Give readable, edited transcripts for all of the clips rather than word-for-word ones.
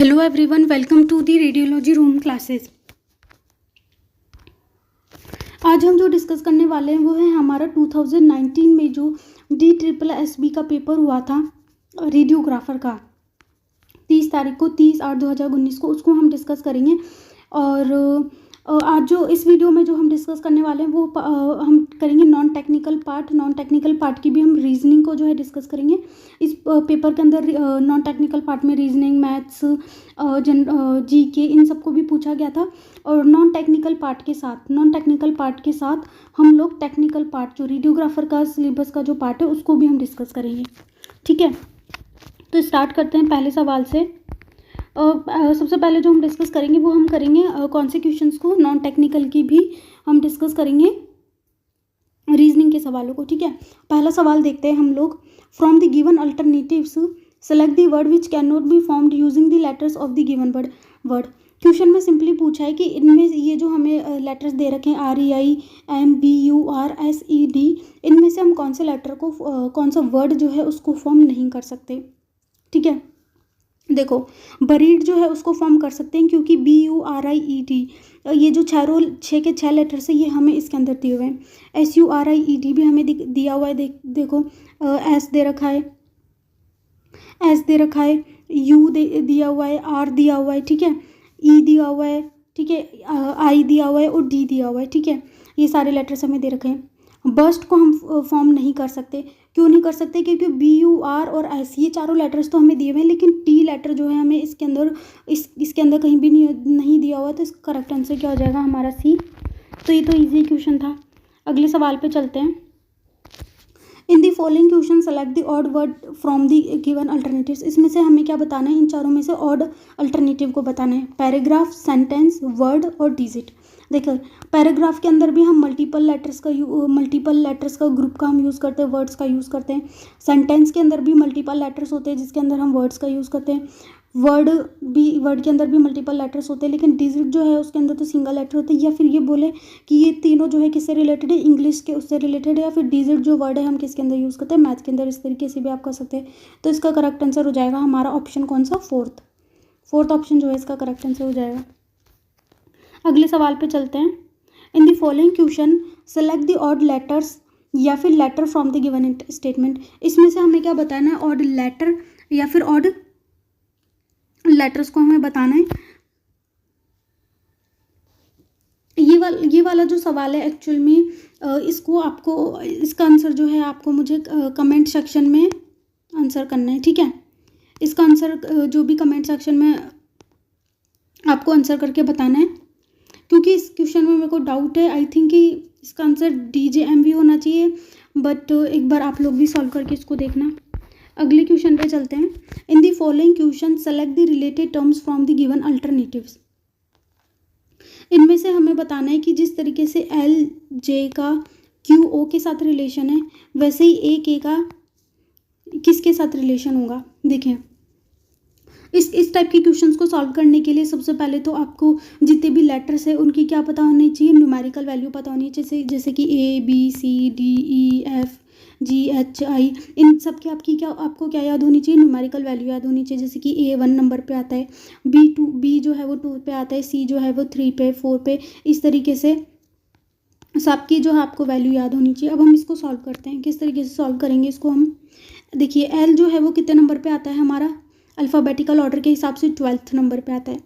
Hello everyone, welcome to the radiology room classes. आज हम जो डिस्कस करने वाले हैं वो है हमारा 2019 में जो DSSB का पेपर हुआ था रेडियोग्राफर का 30 तारीख को 30/8/2019 को, उसको हम डिस्कस करेंगे। और आज जो इस वीडियो में जो हम डिस्कस करने वाले हैं वो हम करेंगे नॉन टेक्निकल पार्ट की भी हम रीजनिंग को जो है डिस्कस करेंगे। इस पेपर के अंदर नॉन टेक्निकल पार्ट में रीजनिंग, मैथ्स, GK इन सबको भी पूछा गया था। और नॉन टेक्निकल पार्ट के साथ हम लोग टेक्निकल पार्ट जो रेडियोग्राफर का सिलेबस का जो पार्ट है उसको भी हम डिस्कस करेंगे। ठीक है, तो स्टार्ट करते हैं पहले सवाल से। सबसे पहले जो हम डिस्कस करेंगे वो हम करेंगे कौन से क्वेश्चंस को, नॉन टेक्निकल की भी हम डिस्कस करेंगे, रीजनिंग के सवालों को। ठीक है, पहला सवाल देखते हैं हम लोग। From the given alternatives select the word which can not be formed using the letters of the given word. Question में सिंपली पूछा है कि इनमें ये जो हमें लेटर्स दे रखे हैं REIMBURSED, इनमें से हम कौन से लेटर को कौन सा वर्ड जो है उसको फॉर्म नहीं कर सकते। ठीक है, देखो बरीड जो है उसको फॉर्म कर सकते हैं क्योंकि BURIED ये जो छः के 6 लेटर्स है ये हमें इसके अंदर दिए हुए हैं। SURIED भी हमें दिया हुआ है। देखो एस दे रखा है, U दिया हुआ है, R दिया हुआ है, ठीक है, E दिया हुआ है, ठीक है, I दिया हुआ है और D दिया हुआ है। ठीक है, ये सारे लेटर्स हमें दे रखे हैं। बस्ट को हम फॉर्म नहीं कर सकते। क्यों नहीं कर सकते? क्योंकि BUR और S ये चारों लेटर्स तो हमें दिए हुए हैं, लेकिन T लेटर जो है हमें इसके अंदर कहीं भी नहीं दिया हुआ। तो इसका करेक्ट आंसर क्या हो जाएगा हमारा C। तो ये तो इजी क्वेश्चन था। अगले सवाल पे चलते हैं। In the following question select the odd word from the given alternatives. इसमें से हमें क्या बताना है? इन चारों में से ऑड अल्टरनेटिव को बताना है। पैराग्राफ, सेंटेंस, वर्ड और डिजिट। देखो पैराग्राफ के अंदर भी हम मल्टीपल लेटर्स का ग्रुप का हम यूज़ करते हैं, वर्ड्स का यूज़ करते हैं। सेंटेंस के अंदर भी मल्टीपल लेटर्स होते हैं जिसके अंदर हम वर्ड्स का यूज़ करते हैं। वर्ड के अंदर भी मल्टीपल लेटर्स होते हैं, लेकिन डिजिट जो है उसके अंदर तो सिंगल लेटर होते हैं। या फिर ये बोले कि ये तीनों जो है किससे रिलेटेड है? इंग्लिश के उससे रिलेटेड है। या फिर डिजिट जो वर्ड है हम किसके अंदर यूज़ करते हैं? मैथ के अंदर। इस तरीके से भी आप कर सकते हैं। तो इसका करेक्ट आंसर हो जाएगा हमारा ऑप्शन कौन सा? फोर्थ ऑप्शन जो है इसका करेक्ट आंसर हो जाएगा। अगले सवाल पे चलते हैं। In the following question select the odd letters या फिर letter from the given statement. इसमें से हमें क्या बताना है? ऑड लेटर या फिर ऑड लेटर्स को हमें बताना है। ये वाला जो सवाल है एक्चुअल में इसका आंसर जो है आपको मुझे कमेंट सेक्शन में आंसर करना है। ठीक है, इसका आंसर जो भी कमेंट सेक्शन में आपको आंसर करके बताना है, क्योंकि इस क्वेश्चन में मेरे को डाउट है। आई थिंक कि इसका आंसर DJMV होना चाहिए, बट एक बार आप लोग भी सॉल्व करके इसको देखना। अगले क्वेश्चन पे चलते हैं। In the following question select the related terms from the given alternatives. इनमें से हमें बताना है कि जिस तरीके से LJ का QO के साथ रिलेशन है, वैसे ही AK का किसके साथ रिलेशन होगा। देखें इस टाइप के क्वेश्चंस को सॉल्व करने के लिए सबसे पहले तो आपको जितने भी लेटर्स है उनकी क्या पता होनी चाहिए? न्यूमेरिकल वैल्यू पता होनी चाहिए। जैसे कि ABCDEFGHI इन सब की आपको क्या याद होनी चाहिए? न्यूमेरिकल वैल्यू याद होनी चाहिए। जैसे कि A 1 नंबर पे आता है, B जो है वो 2 पे आता है, C जो है वो 3 पे, 4 पे। इस तरीके से सबकी जो है आपको वैल्यू याद होनी चाहिए। अब हम इसको सॉल्व करते हैं। किस तरीके से सॉल्व करेंगे इसको हम? देखिए L जो है वो कितने नंबर पे आता है हमारा? अल्फ़ाबेटिकल ऑर्डर के हिसाब से 12th नंबर पे आता है।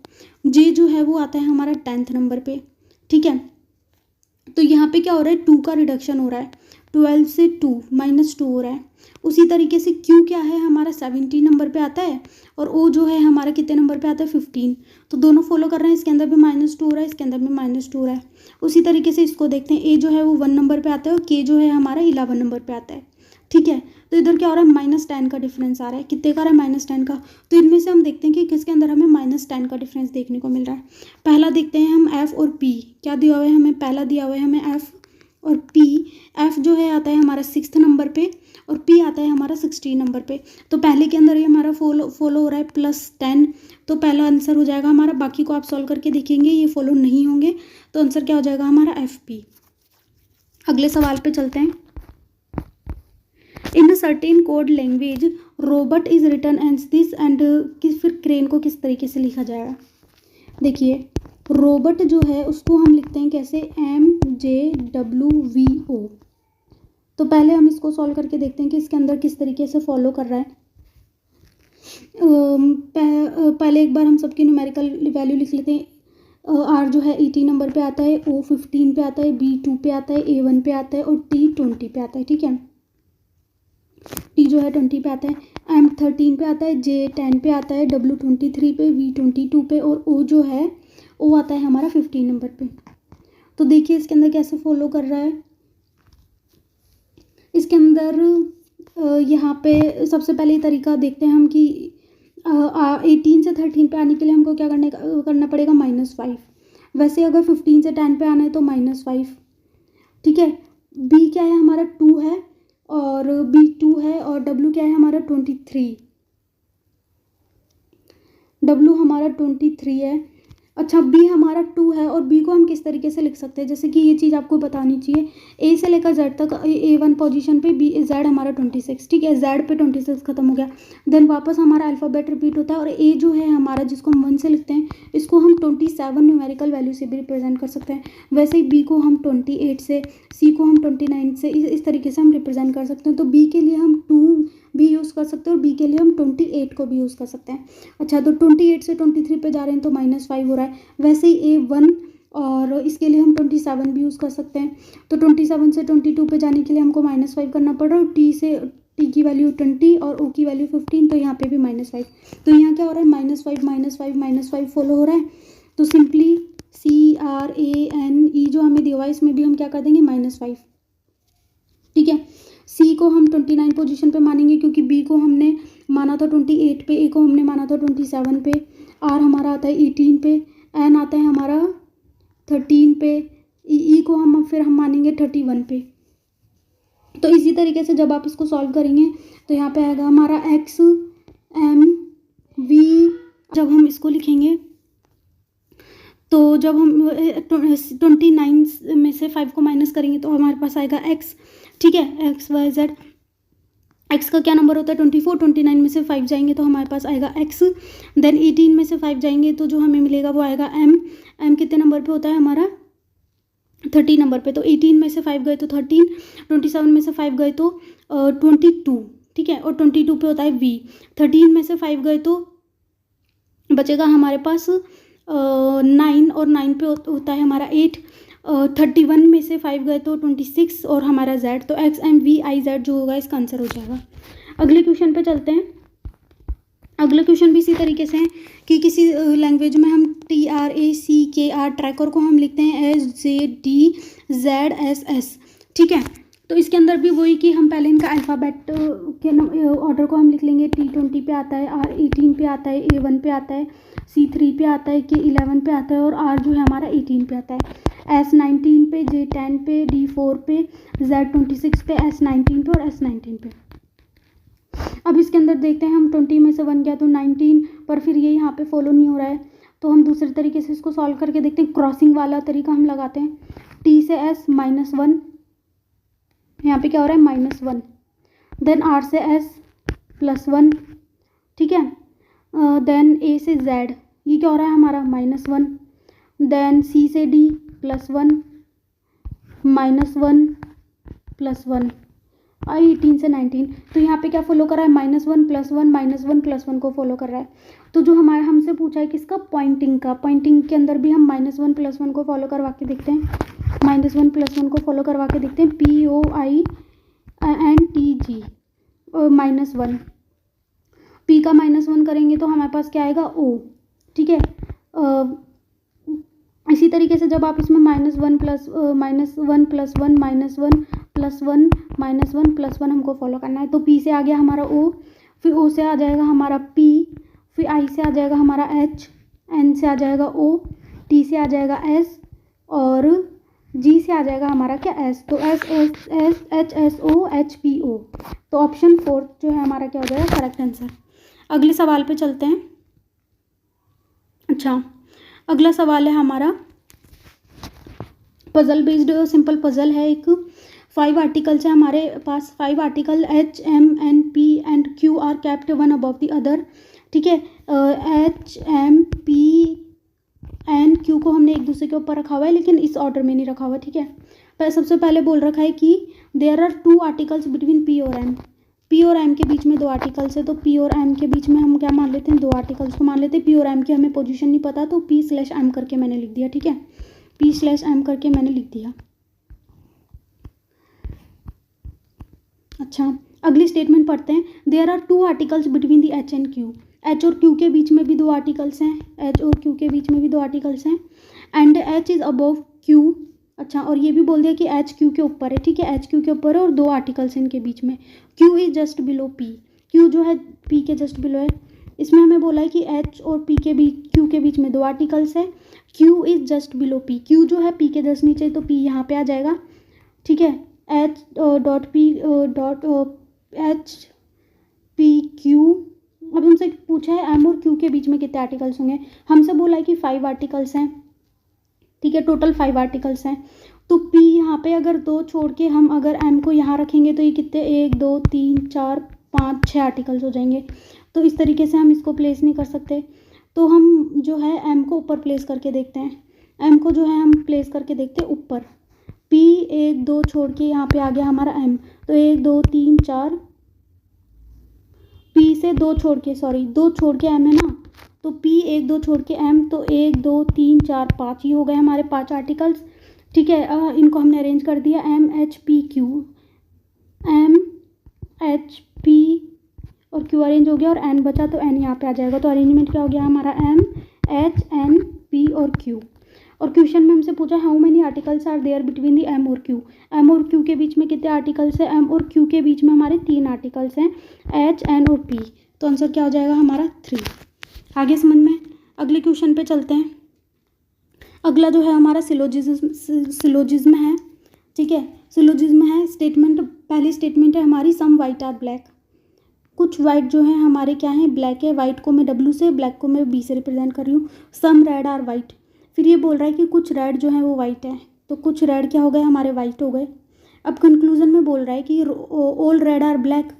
J जो है वो आता है हमारा 10th नंबर पे। ठीक है, तो यहाँ पे क्या हो रहा है? 2 का रिडक्शन हो रहा है। 12 से 2 -2 हो रहा है। उसी तरीके से Q क्या है हमारा? 17 नंबर पे आता है। और O जो है हमारा कितने नंबर पे आता है? 15। तो दोनों फॉलो कर रहे हैं। इसके अंदर भी -2 हो रहा है, इसके अंदर भी -2 हो रहा है। उसी तरीके से इसको देखते हैं। A जो है वो 1 नंबर पे आता है और K जो है हमारा 11 नंबर पे आता है। ठीक है, तो इधर क्या हो रहा है? -10 का डिफरेंस आ रहा है। कितने का आ रहा है? -10 का। तो इनमें से हम देखते हैं कि किसके अंदर हमें -10 का डिफरेंस देखने को मिल रहा है। पहला देखते हैं हम F और P। क्या दिया हुआ है हमें? पहला दिया हुआ है हमें F और P। F जो है आता है हमारा 6th नंबर पे और P आता है हमारा 16 नंबर पे। तो पहले के अंदर ये हमारा फॉलो हो रहा है +10। तो पहला आंसर हो जाएगा हमारा। बाकी को आप सॉल्व करके देखेंगे, ये फॉलो नहीं होंगे। तो आंसर क्या हो जाएगा हमारा? FP। अगले सवाल पे चलते हैं। In a certain code language robot is written as this and फिर क्रेन को किस तरीके से लिखा जाएगा। देखिए रोबोट जो है उसको हम लिखते हैं कैसे, MJWVO। तो पहले हम इसको सॉल्व करके देखते हैं कि इसके अंदर किस तरीके से फॉलो कर रहा है। पहले एक बार हम सबकी न्यूमेरिकल वैल्यू लिख लेते हैं। R जो है 80 नंबर पे आता है, O 15 पे आता है, B 2 पे आता है, A 1 पे आता है और T 20 पे आता है। ठीक है, T जो है 20 पे आता है, M 13 पे आता है, J 10 पे आता है, W 23 पे, V 22 पे और O जो है O आता है हमारा 15 नंबर पे। तो देखिए इसके अंदर कैसे फॉलो कर रहा है। इसके अंदर यहाँ पे सबसे पहले तरीका देखते हैं हम कि 18 से 13 पे आने के लिए हमको क्या करना पड़ेगा, -5। वैसे अगर 15 से 10 पे आना है तो -5। ठीक है, B क्या है हमारा 2 है और B 2 है और W क्या है हमारा 23। W हमारा 23 है। अच्छा B हमारा 2 है और B को हम किस तरीके से लिख सकते हैं, जैसे कि ये चीज़ आपको बतानी चाहिए। A से लेकर Z तक A1 पोजीशन पे B Z हमारा 26। ठीक है, Z पे 26 खत्म हो गया। देन वापस हमारा अल्फ़ाबेट रिपीट होता है और A जो है हमारा जिसको हम 1 से लिखते हैं इसको हम 27 न्यूमेरिकल वैल्यू से भी रिप्रेजेंट कर सकते हैं। वैसे ही B को हम 28 से, C को हम 29 से, इस तरीके से हम रिप्रेजेंट कर सकते हैं। तो B के लिए हम 2 भी यूज़ कर सकते हैं और B के लिए हम 28 को भी यूज़ कर सकते हैं। अच्छा, तो 28 से 23 पे जा रहे हैं तो -5 हो रहा है। वैसे ही A1 और इसके लिए हम 27 भी यूज़ कर सकते हैं। तो 27 से 22 पे जाने के लिए हमको -5 करना पड़ रहा है और T की वैल्यू 20 और O की वैल्यू 15, तो यहाँ पे भी -5। तो यहाँ क्या हो रहा है, -5 -5 फॉलो हो रहा है। तो सिंपली CRANE जो हमें दिया हुआ है इसमें भी हम क्या कर देंगे, -5। ठीक है, C को हम 29 पोजीशन पे मानेंगे क्योंकि B को हमने माना था 28 पे, A को हमने माना था 27 पे, R हमारा आता है 18 पे, N आता है हमारा 13 पे, E को हम मानेंगे 31 पे। तो इसी तरीके से जब आप इसको सॉल्व करेंगे तो यहाँ पे आएगा हमारा X M V। जब हम इसको लिखेंगे तो जब हम 29 में से 5 को माइनस करेंगे तो हमारे पास आएगा X। ठीक है, XYZ। X का क्या नंबर होता है, 24। 29 में से 5 जाएंगे तो हमारे पास आएगा X। देन 18 में से 5 जाएंगे तो जो हमें मिलेगा वो आएगा M। M कितने नंबर पे होता है हमारा, 30 नंबर पे। तो 18 में से 5 गए तो 13, 27 में से 5 गए तो 22। ठीक है, और 22 पे होता है V। 13 में से 5 गए तो बचेगा हमारे पास 9 और 9 पे होता है हमारा 8। 31 में से 5 गए तो 26 और हमारा Z। तो XMVIZ जो होगा इसका आंसर हो जाएगा। अगले क्वेश्चन पे चलते हैं। अगला क्वेश्चन भी इसी तरीके से है कि किसी लैंग्वेज में हम TRACKR ट्रैकर को हम लिखते हैं SJDZSS। ठीक है, तो इसके अंदर भी वही कि हम पहले इनका अल्फ़ाबेट के ऑर्डर को हम लिख लेंगे। T 20 पे आता है, R 18 पे आता है, A 1 पे आता है, C 3 पे आता है, K 11 पे आता है और R जो है हमारा 18 पे आता है। S 19 पे, J 10 पे, D 4 पे, Z 26 पे, S 19 पे और S 19 पे। अब इसके अंदर देखते हैं हम 20 में से 1 गया तो 19, पर फिर ये यहाँ पे फॉलो नहीं हो रहा है तो हम दूसरे तरीके से इसको सॉल्व करके देखते हैं। क्रॉसिंग वाला तरीका हम लगाते हैं। T से S -1, यहाँ पे क्या हो रहा है -1। देन R से S +1। ठीक है, देन A से Z, ये क्या हो रहा है हमारा -1। देन C से D +1 -1 +1 और 18 से 19। तो यहाँ पे क्या फॉलो कर रहा है, -1 +1 -1 +1 को फॉलो कर रहा है। तो जो हमारा हमसे पूछा है किसका, पॉइंटिंग का। पॉइंटिंग के अंदर भी हम -1 +1 को फॉलो करवा के देखते हैं। -1 +1 को फॉलो करवा के देखते हैं। POINTG -1। P का -1 करेंगे तो हमारे पास क्या आएगा, O। ठीक है, इसी तरीके से जब आप इसमें -1 +1 -1 +1 हमको फॉलो करना है। तो P से आ गया हमारा O, फिर O से आ जाएगा हमारा P, फिर I से आ जाएगा हमारा H, N से आ जाएगा O, T से आ जाएगा S और G से आ जाएगा हमारा क्या, S। तो SHSOHPO। तो ऑप्शन 4 जो है हमारा क्या हो जाएगा, करेक्ट आंसर। अगले सवाल पे चलते हैं। अच्छा, अगला सवाल है हमारा पज़ल बेस्ड, सिंपल पज़ल है एक। 5 आर्टिकल्स हैं हमारे पास, 5 article H, M, N, P and Q are kept one above the other, ठीक है। H, M, P, N, Q को हमने एक दूसरे के ऊपर रखा हुआ है, लेकिन इस ऑर्डर में नहीं रखा हुआ, ठीक है। पर सबसे पहले बोल रखा है कि there are 2 articles between P और M, P और M के बीच में 2 आर्टिकल्स है, तो P और M के बीच में हम क्या मान लेते हैं, 2 आर्टिकल्स को मान लेते हैं। P और M की हमें पोजीशन नहीं पता, तो P/M करके मैंने लिख दिया, ठीक है, P/M करके मैंने लिख दिया। अच्छा, अगली स्टेटमेंट पढ़ते हैं। There are 2 articles between the H and Q, H और Q के बीच में भी 2 आर्टिकल्स हैं, H और Q के बीच में भी 2 आर्टिकल्स हैं। And H is above Q, अच्छा, और ये भी बोल दिया कि H Q के ऊपर है, ठीक है, H Q के ऊपर है और 2 आर्टिकल्स इनके बीच में। Q is just below P, Q जो है P के जस्ट बिलो है। इसमें हमें बोला है कि H और P के बीच, Q के बीच में 2 आर्टिकल्स है, Q is just below P, Q जो है P के जस्ट नीचे, तो P यहाँ पे आ जाएगा, ठीक है। H dot P dot H P Q, अब हमसे पूछा है M और Q के बीच में कितने आर्टिकल्स होंगे, हमसे बोला है कि 5 आर्टिकल्स हैं, ठीक है, टोटल 5 आर्टिकल्स हैं। तो P यहाँ पे अगर 2 छोड़ के हम अगर M को यहाँ रखेंगे तो ये कितने, 1 2 3 4 5 6 आर्टिकल्स हो जाएंगे। तो इस तरीके से हम इसको प्लेस नहीं कर सकते, तो हम जो है M को ऊपर प्लेस करके देखते हैं, M को जो है हम प्लेस करके देखते हैं ऊपर। P 1 2 छोड़ के यहाँ पे आ गया हमारा M, तो 1 2 3 4, P से 2 छोड़ के, सॉरी 2 छोड़ के M है ना, तो P 1 2 छोड़ के M, तो 1 2 3 4 5, ये हो गए हमारे 5 आर्टिकल्स, ठीक है। इनको हमने अरेंज कर दिया, M H P Q, M H P और Q अरेंज हो गया और N बचा, तो N यहाँ पे आ जाएगा। तो अरेंजमेंट क्या हो गया हमारा, M H N P और Q। और क्वेश्चन में हमसे पूछा how many articles are there between the M और Q, M और Q के बीच में कितने आर्टिकल्स हैं, M और Q के बीच में हमारे 3 आर्टिकल्स हैं, H N और P, तो आंसर क्या हो जाएगा हमारा 3। आगे समझ में, अगले क्वेश्चन पे चलते हैं। अगला जो है हमारा सिलोजिज्म है, ठीक है, सिलोजिज्म है। स्टेटमेंट, पहली स्टेटमेंट है हमारी सम वाइट आर ब्लैक, कुछ वाइट जो है हमारे क्या है, ब्लैक है। वाइट को मैं W से, ब्लैक को मैं B से रिप्रेजेंट कर रही हूँ। सम रेड आर वाइट, फिर ये बोल रहा है कि कुछ रेड जो है वो वाइट है, तो कुछ रेड क्या हो गए हमारे, वाइट हो गए। अब कंक्लूजन में बोल रहा है कि all red are black,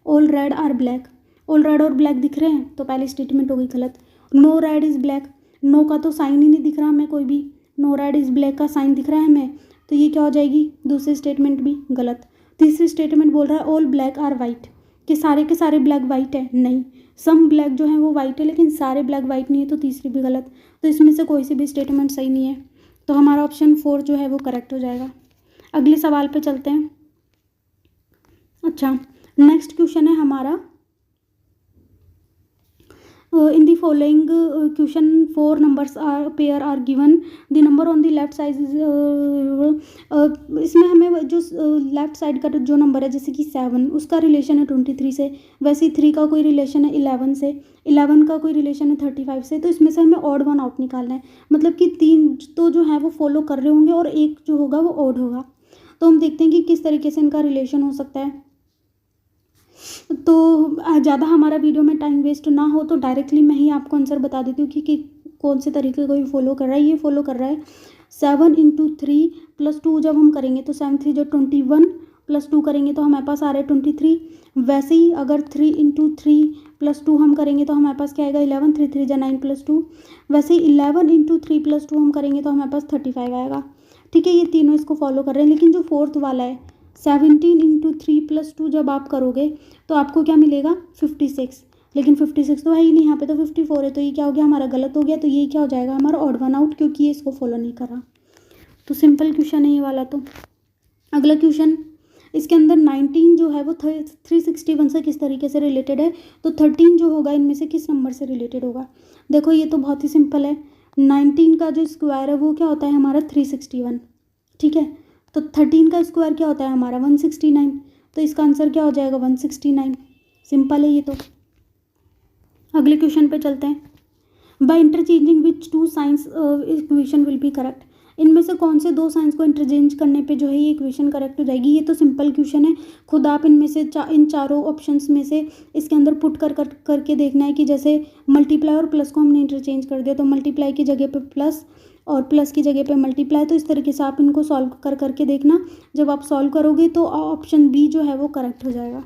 all red are black, all red और ब्लैक दिख रहे हैं, तो पहली स्टेटमेंट हो गई गलत। No red is black, no का तो साइन ही नहीं दिख रहा हमें कोई भी, नो रेड इज़ ब्लैक का साइन दिख रहा है हमें, तो ये क्या हो जाएगी, दूसरी स्टेटमेंट भी गलत। तीसरी स्टेटमेंट बोल रहा है ऑल ब्लैक आर वाइट, कि सारे के सारे ब्लैक वाइट है, नहीं, सम ब्लैक जो है वो वाइट है लेकिन सारे ब्लैक वाइट नहीं है, तो तीसरी भी गलत। तो इसमें से कोई सी भी स्टेटमेंट सही नहीं है, तो हमारा ऑप्शन 4 जो है वो करेक्ट हो जाएगा। अगले सवाल पे चलते हैं। अच्छा, नेक्स्ट क्वेश्चन है हमारा, in the following question 4 numbers are pair are given, the number on the left side is इसमें हमें जो लेफ्ट साइड का जो नंबर है जैसे कि 7, उसका रिलेशन है 23 से, वैसे ही 3 का कोई रिलेशन है 11 से, 11 का कोई रिलेशन है 35 से, तो इसमें से हमें ऑड वन आउट निकालना है, मतलब कि 3 तो जो है वो फॉलो कर रहे होंगे और एक जो होगा वो ऑड होगा। तो हम देखते हैं कि किस तरीके से इनका रिलेशन हो सकता है। तो ज़्यादा हमारा वीडियो में टाइम वेस्ट ना हो तो डायरेक्टली मैं ही आपको आंसर बता देती हूँ कि कौन से तरीके को ये फॉलो कर रहा है। ये फॉलो कर रहा है 7 × 3 + 2 जब हम करेंगे तो 7 3 जो 21 + 2 करेंगे तो हमारे पास आ रहा है 23। वैसे ही अगर 3 × 3 + 2 हम करेंगे तो हमारे पास क्या आएगा 11, 3 3 = 9 + 2। वैसे ही 11 × 3 + 2 हम करेंगे तो हमारे पास 35 आएगा। ठीक है, ये तीनों इसको फॉलो कर रहे हैं, लेकिन जो फोर्थ वाला है 17 × 3 + 2 जब आप करोगे तो आपको क्या मिलेगा 56, लेकिन 56 तो है ही नहीं, यहाँ पे तो 54 है, तो ये क्या हो गया हमारा गलत हो गया। तो ये क्या हो जाएगा हमारा ऑड वन आउट, क्योंकि ये इसको फॉलो नहीं कर रहा। तो सिंपल क्वेश्चन है ये वाला। तो अगला क्वेश्चन, इसके अंदर 19 जो है वो 361 से किस तरीके से रिलेटेड है, तो 13 जो होगा इनमें से किस नंबर से रिलेटेड होगा। देखो ये तो बहुत ही सिंपल है, 19 का जो स्क्वायर है वो क्या होता है हमारा 361, ठीक है, तो 13 का स्क्वायर क्या होता है हमारा 169, तो इसका आंसर क्या हो जाएगा 169। सिंपल है ये तो। अगले क्वेश्चन पे चलते हैं। By interchanging which 2 science equation will be correct. इनमें से कौन से दो साइंस को इंटरचेंज करने पे जो है ये इक्वेशन करेक्ट हो जाएगी। ये तो सिंपल क्वेश्चन है, खुद आप इनमें से इन चारों ऑप्शंस में से इसके अंदर पुट करके देखना है कि जैसे मल्टीप्लाई और प्लस को हमने इंटरचेंज कर दिया तो मल्टीप्लाई की जगह पे प्लस और प्लस की जगह पे मल्टीप्लाई, तो इस तरीके से आप इनको सॉल्व करके देखना। जब आप सॉल्व करोगे तो ऑप्शन बी जो है वो करेक्ट हो जाएगा।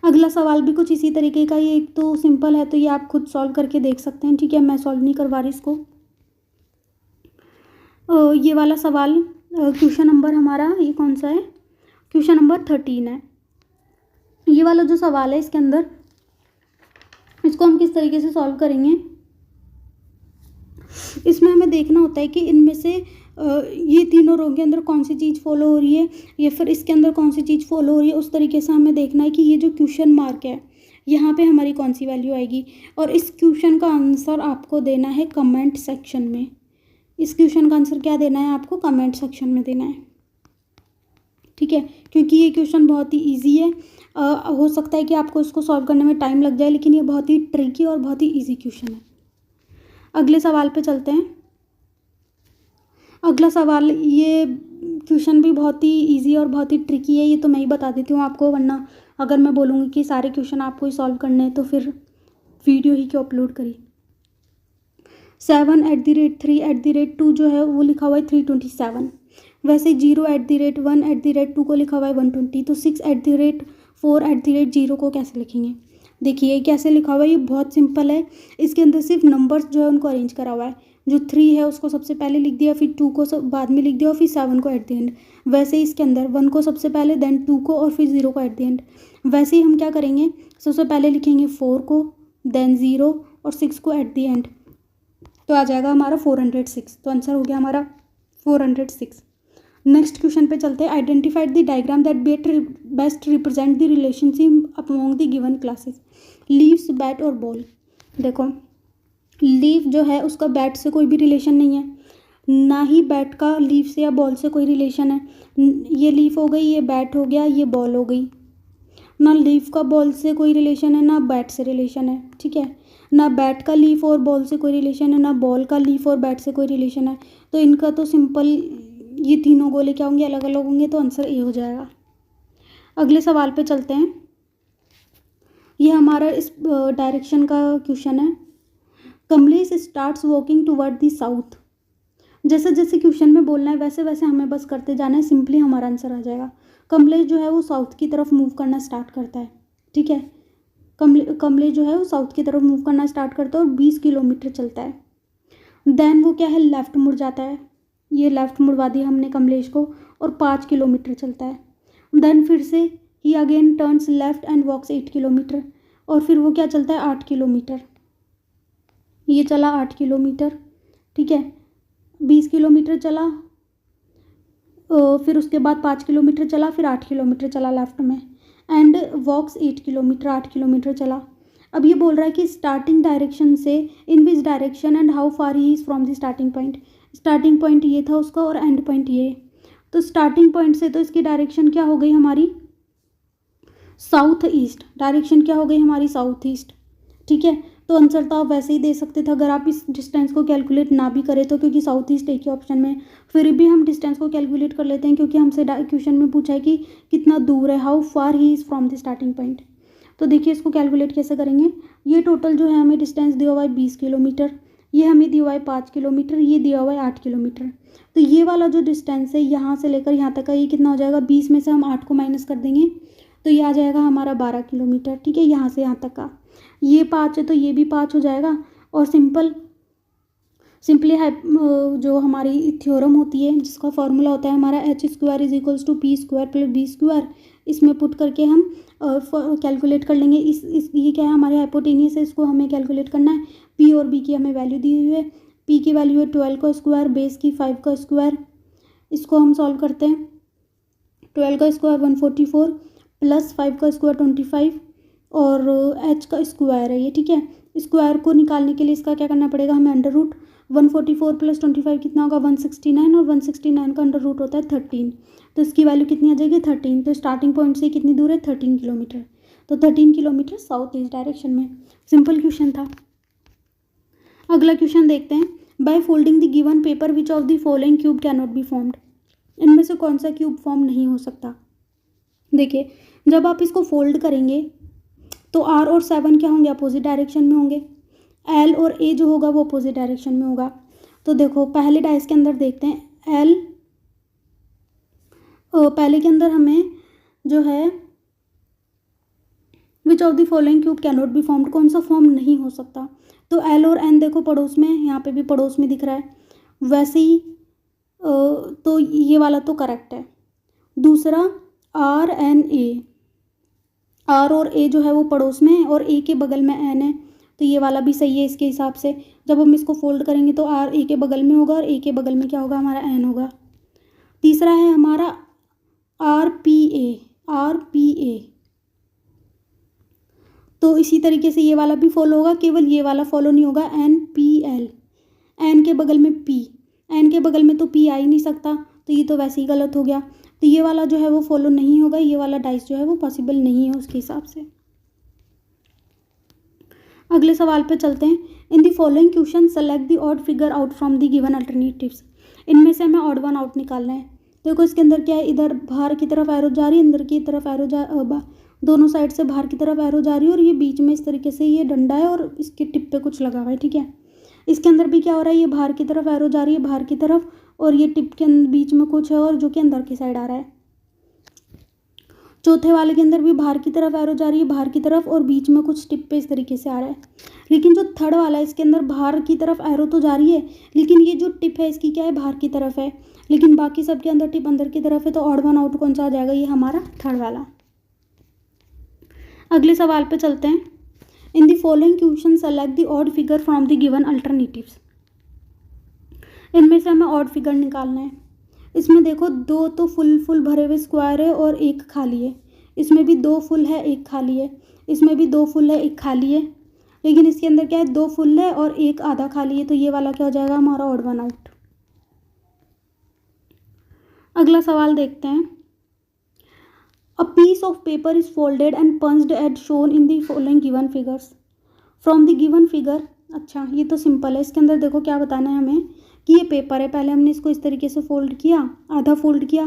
अगला सवाल भी कुछ इसी तरीके का, ये एक तो सिंपल है तो ये आप खुद सॉल्व करके देख सकते हैं, ठीक है, मैं सॉल्व नहीं करवा रही इसको। ये वाला सवाल क्वेश्चन नंबर हमारा ये कौन सा है, क्वेश्चन नंबर 13 है। ये वाला जो सवाल है इसके अंदर इसको हम किस तरीके से सॉल्व करेंगे, इसमें हमें देखना होता है कि इनमें से ये तीनों रो के अंदर कौन सी चीज़ फॉलो हो रही है या फिर इसके अंदर कौन सी चीज़ फॉलो हो रही है। उस तरीके से हमें देखना है कि ये जो क्वेश्चन मार्क है यहाँ पे हमारी कौन सी वैल्यू आएगी, और इस क्वेश्चन का आंसर आपको देना है कमेंट सेक्शन में। इस क्वेश्चन का आंसर क्या देना है आपको, कमेंट सेक्शन में देना है, ठीक है, क्योंकि ये क्वेश्चन बहुत ही ईजी है। हो सकता है कि आपको इसको सॉल्व करने में टाइम लग जाए, लेकिन ये बहुत ही ट्रिकी और बहुत ही ईजी क्वेश्चन है। अगले सवाल पे चलते हैं। अगला सवाल, ये क्वेश्चन भी बहुत ही इजी और बहुत ही ट्रिकी है, ये तो मैं ही बता देती हूँ आपको, वरना अगर मैं बोलूँगी कि सारे क्वेश्चन आपको ही सॉल्व करने हैं तो फिर वीडियो ही क्यों अपलोड करी। 7@3@2 जो है वो लिखा हुआ है 327, वैसे 0@1@2 को लिखा हुआ है 120, तो 6@4@0 को कैसे लिखेंगे। देखिए कैसे लिखा हुआ है, ये बहुत सिंपल है। इसके अंदर सिर्फ नंबर्स जो है उनको अरेंज करा हुआ है, जो 3 है उसको सबसे पहले लिख दिया, फिर 2 को बाद में लिख दिया और फिर 7 को एट द एंड। वैसे ही इसके अंदर 1 को सबसे पहले, देन 2 को और फिर 0 को एट द एंड। वैसे ही हम क्या करेंगे, सबसे पहले लिखेंगे 4 को, देन 0 और 6 को एट द एंड, तो आ जाएगा हमारा 406। तो आंसर हो गया हमारा 406। नेक्स्ट क्वेश्चन पे चलते हैं। Identified the diagram that best represent the relationship among the given classes, leaves, bat और बॉल। देखो लीफ जो है उसका बैट से कोई भी रिलेशन नहीं है, ना ही बैट का लीफ से या बॉल से कोई रिलेशन है। ये लीफ हो गई, ये बैट हो गया, ये बॉल हो गई। ना लीफ का बॉल से कोई रिलेशन है, ना बैट से रिलेशन है, ठीक है, ना बैट का लीफ और बॉल से कोई रिलेशन है, ना बॉल का लीफ और बैट से कोई रिलेशन है। तो इनका तो सिंपल ये तीनों गोले क्या होंगे, अलग अलग होंगे, तो आंसर ए हो जाएगा। अगले सवाल पे चलते हैं। ये हमारा इस डायरेक्शन का क्वेश्चन है। Kamlesh starts walking toward the south. जैसे जैसे क्वेश्चन में बोलना है वैसे वैसे हमें बस करते जाना है, सिंपली हमारा आंसर आ जाएगा। कमलेश जो है वो साउथ की तरफ मूव करना स्टार्ट करता है, ठीक है, कमलेश जो है वो साउथ की तरफ मूव करना स्टार्ट करता है और 20 किलोमीटर चलता है। देन वो क्या है, लेफ़्ट मुड़ जाता है, ये लेफ़्ट मुड़वा दिया हमने कमलेश को, और 5 किलोमीटर चलता है। देन फिर से ही again turns left and walks 8 kilometre, और फिर वो क्या चलता है 8 किलोमीटर, ये चला 8 किलोमीटर, ठीक है, 20 किलोमीटर चला, फिर उसके बाद 5 किलोमीटर चला, फिर 8 किलोमीटर चला लेफ्ट में, एंड वॉक्स 8 किलोमीटर, 8 किलोमीटर चला। अब ये बोल रहा है कि स्टार्टिंग डायरेक्शन से in which direction and how far he is from the starting point. Starting point ये था उसका और एंड पॉइंट ये, तो स्टार्टिंग पॉइंट से तो इसकी डायरेक्शन क्या हो गई हमारी, साउथ ईस्ट। डायरेक्शन क्या हो गई हमारी, साउथ ईस्ट, ठीक है। तो आंसर तो आप वैसे ही दे सकते थे अगर आप इस डिस्टेंस को कैलकुलेट ना भी करें तो, क्योंकि साउथ ईस्ट एक ही ऑप्शन में। फिर भी हम डिस्टेंस को कैलकुलेट कर लेते हैं क्योंकि हमसे क्वेश्चन में पूछा है कि कितना दूर है, how far he is from the starting point. तो देखिए इसको कैलकुलेट कैसे करेंगे। ये टोटल जो है हमें डिस्टेंस दिया हुआ है 20 किलोमीटर, ये हमें दिया हुआ है 5 किलोमीटर, ये दिया हुआ है 8 किलोमीटर। तो ये वाला जो डिस्टेंस है यहाँ से लेकर यहाँ तक का, ये कितना हो जाएगा, 20 में से हम 8 को माइनस कर देंगे तो ये आ जाएगा हमारा 12 किलोमीटर, ठीक है, यहाँ से यहाँ तक का। ये 5 है तो ये भी 5 हो जाएगा। और सिंपली जो हमारी थ्योरम होती है जिसका फॉर्मूला होता है हमारा h² = p² + b², इसमें पुट करके हम कैलकुलेट कर लेंगे। ये क्या है, हमारे हाइपोटेनियस है, इसको हमें कैलकुलेट करना है। p और b की हमें वैल्यू दी हुई है। p की वैल्यू है 12 का स्क्वायर, बेस की 5 का स्क्वायर। इसको हम सॉल्व करते हैं। 12 का स्क्वायर 144 प्लस 5 का स्क्वायर 25 और h का स्क्वायर है ये, ठीक है। स्क्वायर को निकालने के लिए इसका क्या करना पड़ेगा हमें, अंडर रूट। 144 + 25 कितना होगा, 169, और 169 का अंडर रूट होता है 13, तो इसकी वैल्यू कितनी आ जाएगी 13। तो स्टार्टिंग पॉइंट से कितनी दूर है, 13 किलोमीटर। तो 13 किलोमीटर साउथ ईस्ट डायरेक्शन में। सिंपल क्वेश्चन था। अगला क्वेश्चन देखते हैं। By folding the given paper which of the following cube can not be formed. इनमें से कौन सा क्यूब फॉर्म नहीं हो सकता। देखिए जब आप इसको फोल्ड करेंगे तो आर और 7 क्या होंगे, अपोजिट डायरेक्शन में होंगे। एल और ए जो होगा वो अपोजिट डायरेक्शन में होगा। तो देखो पहले डाइस के अंदर देखते हैं एल, पहले के अंदर हमें जो है which of the following cube can not be formed, कौन सा फॉर्म नहीं हो सकता। तो एल और एन देखो पड़ोस में, यहाँ पे भी पड़ोस में दिख रहा है। वैसे ही तो ये वाला तो करेक्ट है। दूसरा आर एन ए, आर और ए जो है वो पड़ोस में है और ए के बगल में एन है, तो ये वाला भी सही है इसके हिसाब से। जब हम इसको फोल्ड करेंगे तो आर ए के बगल में होगा और ए के बगल में क्या होगा, हमारा एन होगा। तीसरा है हमारा R P A, R P A, तो इसी तरीके से ये वाला भी फॉलो होगा, केवल ये वाला फॉलो नहीं होगा, एन पी एल, एन के बगल में पी, एन के बगल में तो पी आ ही नहीं सकता, तो ये तो वैसे ही गलत हो गया। तो ये वाला जो है वो फॉलो नहीं होगा, ये वाला डाइस जो है वो पॉसिबल नहीं है उसके हिसाब से। अगले सवाल पे चलते हैं। In the following question select the odd figure out from the given alternatives. इनमें से हमें ऑड वन आउट निकालना है। देखो इसके अंदर क्या है, इधर बाहर की तरफ एरो जा रही है, अंदर की तरफ एरो दोनों साइड से बाहर की तरफ एरो जा रही है और ये बीच में इस तरीके से ये डंडा है और इसके टिप पे कुछ लगा हुआ है, ठीक है। इसके अंदर भी क्या हो रहा है, ये बाहर की तरफ एरो जा रही है, बाहर की तरफ, और ये टिप के बीच में कुछ है और जो कि अंदर की साइड आ रहा है। चौथे वाले के अंदर भी बाहर की तरफ एरो जा रही है, बाहर की तरफ, और बीच में कुछ टिप पे इस तरीके से आ रहा है। लेकिन जो थर्ड वाला है इसके अंदर बाहर की तरफ एरो तो जा रही है, लेकिन ये जो टिप है इसकी क्या है, बाहर की तरफ है, लेकिन बाकी सबके अंदर टिप अंदर की तरफ है। तो ऑड वन आउट कौन सा आ जाएगा, ये हमारा थर्ड वाला। अगले सवाल पे चलते हैं। In the following question select the odd figure from the given alternatives. इनमें से हमें ऑड फिगर निकालना है। इसमें देखो दो तो फुल भरे हुए स्क्वायर है और एक खाली है। इसमें भी दो फुल है एक खाली है, इसमें भी दो फुल है एक खाली है, लेकिन इसके अंदर क्या है, दो फुल है और एक आधा खाली है। तो ये वाला क्या हो जाएगा, हमारा ऑड वन आउट। अगला सवाल देखते हैं। A piece of paper is folded and punched as shown in the following given figures. From the given figure, अच्छा ये तो सिंपल है। इसके अंदर देखो क्या बताना है हमें कि ये पेपर है, पहले हमने इसको इस तरीके से फोल्ड किया, आधा फोल्ड किया,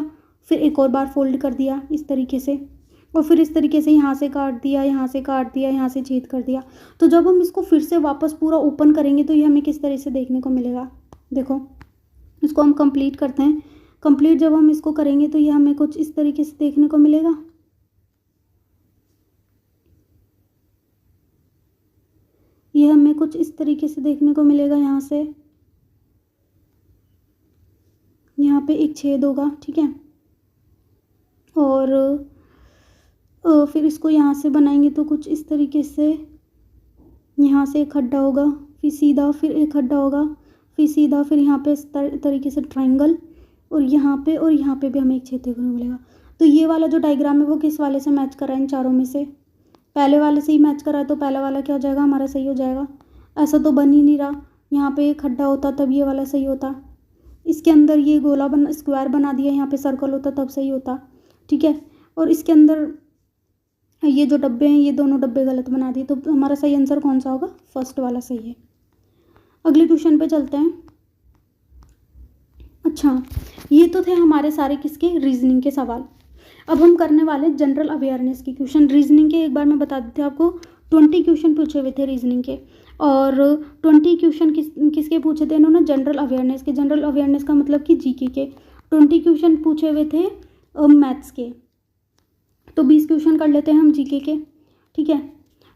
फिर एक और बार फोल्ड कर दिया इस तरीके से, और फिर इस तरीके से यहाँ से काट दिया, यहाँ से काट दिया, यहाँ से छेद कर दिया। तो जब हम इसको फिर से वापस पूरा ओपन करेंगे तो ये हमें किस तरह से देखने को मिलेगा। देखो इसको हम कंप्लीट करते हैं। कंप्लीट जब हम इसको करेंगे तो ये हमें कुछ इस तरीके से देखने को मिलेगा। ये हमें कुछ इस तरीके से देखने को मिलेगा। यहाँ से यहाँ पे एक छेद होगा, ठीक है, और फिर इसको यहाँ से बनाएंगे तो कुछ इस तरीके से यहाँ से एक खड्डा होगा, फिर सीधा, फिर एक खड्डा होगा, फिर सीधा, फिर यहाँ पे इस तरीके से ट्रायंगल, और यहाँ पे भी हमें एक छेद देखने को मिलेगा। तो ये वाला जो डायग्राम है वो किस वाले से मैच कर रहा है, इन चारों में से पहले वाले से ही मैच कर रहा है। तो पहला वाला क्या हो जाएगा, हमारा सही हो जाएगा। ऐसा तो बन ही नहीं रहा, यहाँ पे एक खड्डा होता तब ये वाला सही होता, इसके अंदर ये गोला बना, स्क्वायर बना दिया, यहाँ पे सर्कल होता तब सही होता, ठीक है। और इसके अंदर ये जो डब्बे हैं ये दोनों डब्बे गलत बना दिए, तो हमारा सही आंसर कौन सा होगा, फर्स्ट वाला सही है। अगले क्वेश्चन पे चलते हैं। अच्छा ये तो थे हमारे सारे किसके, रीजनिंग के सवाल। अब हम करने वाले जनरल अवेयरनेस के क्वेश्चन। रीजनिंग के एक बार मैं बता देती हूँ आपको, 20 क्वेश्चन पूछे हुए थे रीजनिंग के, और 20 क्वेश्चन किसके पूछे थे इन्होंने, जनरल अवेयरनेस के। जनरल अवेयरनेस का मतलब कि जीके के 20 क्वेश्चन पूछे हुए थे मैथ्स के। तो 20 क्वेश्चन कर लेते हैं हम जीके के, ठीक है।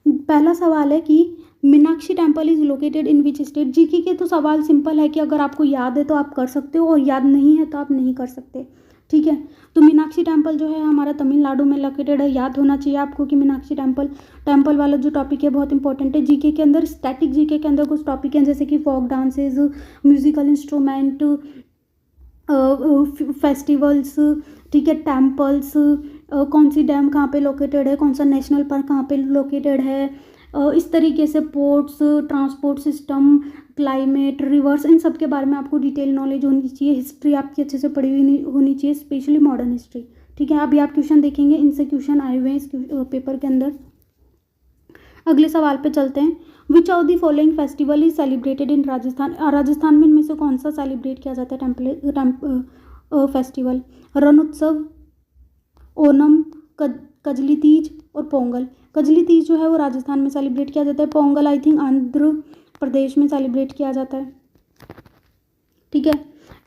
पहला सवाल है कि Meenakshi temple is located in which state. GK के तो सवाल सिंपल है कि अगर आपको याद है तो आप कर सकते हो, और याद नहीं है तो आप नहीं कर सकते, ठीक है। तो मीनाक्षी टेम्पल जो है हमारा तमिलनाडु में लोकेटेड है। याद होना चाहिए आपको कि मीनाक्षी टेम्पल वाला जो टॉपिक है बहुत इंपॉर्टेंट है। जीके के अंदर, स्टैटिक जीके के अंदर कुछ टॉपिक हैं जैसे कि फोक डांसेज, म्यूजिकल इंस्ट्रूमेंट, फेस्टिवल्स, ठीक है, टेम्पल्स, कौन सी डैम कहाँ पे लोकेटेड है, कौन सा नेशनल पार्क कहाँ पे लोकेटेड है, इस तरीके से ports, transport system, climate, rivers, इन सब के बारे में आपको डिटेल नॉलेज होनी चाहिए। हिस्ट्री आपकी अच्छे से पढ़ी हुई होनी चाहिए, स्पेशली मॉडर्न हिस्ट्री, ठीक है। अभी आप क्वेश्चन देखेंगे, इनसे क्वेश्चन आए हुए हैं इस पेपर के अंदर। अगले सवाल पे चलते हैं। Which of the following festival is celebrated in Rajasthan, Rajasthan में इनमें से कौन सा सेलिब्रेट किया जाता है फेस्टिवल? रण उत्सव, ओनम, कजली तीज और पोंगल। कजली तीज जो है वो राजस्थान में सेलिब्रेट किया जाता है, पोंगल आई थिंक आंध्र प्रदेश में सेलिब्रेट किया जाता है। ठीक है,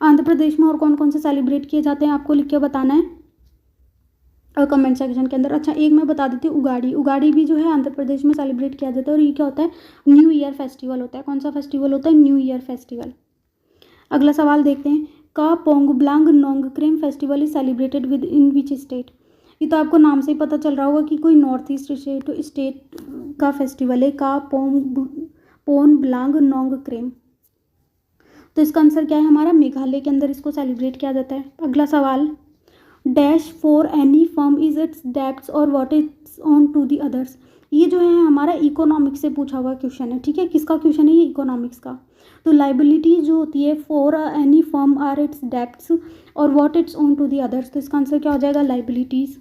आंध्र प्रदेश में और कौन कौन से सेलिब्रेट किए जाते हैं आपको लिख के बताना है और कमेंट सेक्शन के अंदर। अच्छा, एक मैं बता देती हूँ, उगाड़ी। उगाड़ी भी जो है आंध्र प्रदेश में सेलिब्रेट किया जाता है और ये क्या होता है? न्यू ईयर फेस्टिवल होता है। कौन सा फेस्टिवल होता है? New year festival. अगला सवाल देखते हैं, Ka Pomblang Nongkrem festival is celebrated with in which state? ये तो आपको नाम से ही पता चल रहा होगा कि कोई नॉर्थ ईस्ट स्टेट का फेस्टिवल है, का पोंगब्लांग नोंगक्रेम। तो इसका आंसर क्या है हमारा? मेघालय के अंदर इसको सेलिब्रेट किया जाता है। अगला सवाल, dash for any firm is its debts और what is on to the others. ये जो है हमारा इकोनॉमिक्स से पूछा हुआ क्वेश्चन है। ठीक है, किसका क्वेश्चन है ये? इकोनॉमिक्स का। तो लाइबिलिटी जो होती है, for any firm are its debts और what it's on to the others. तो इसका आंसर क्या हो जाएगा? लाइबिलिटीज।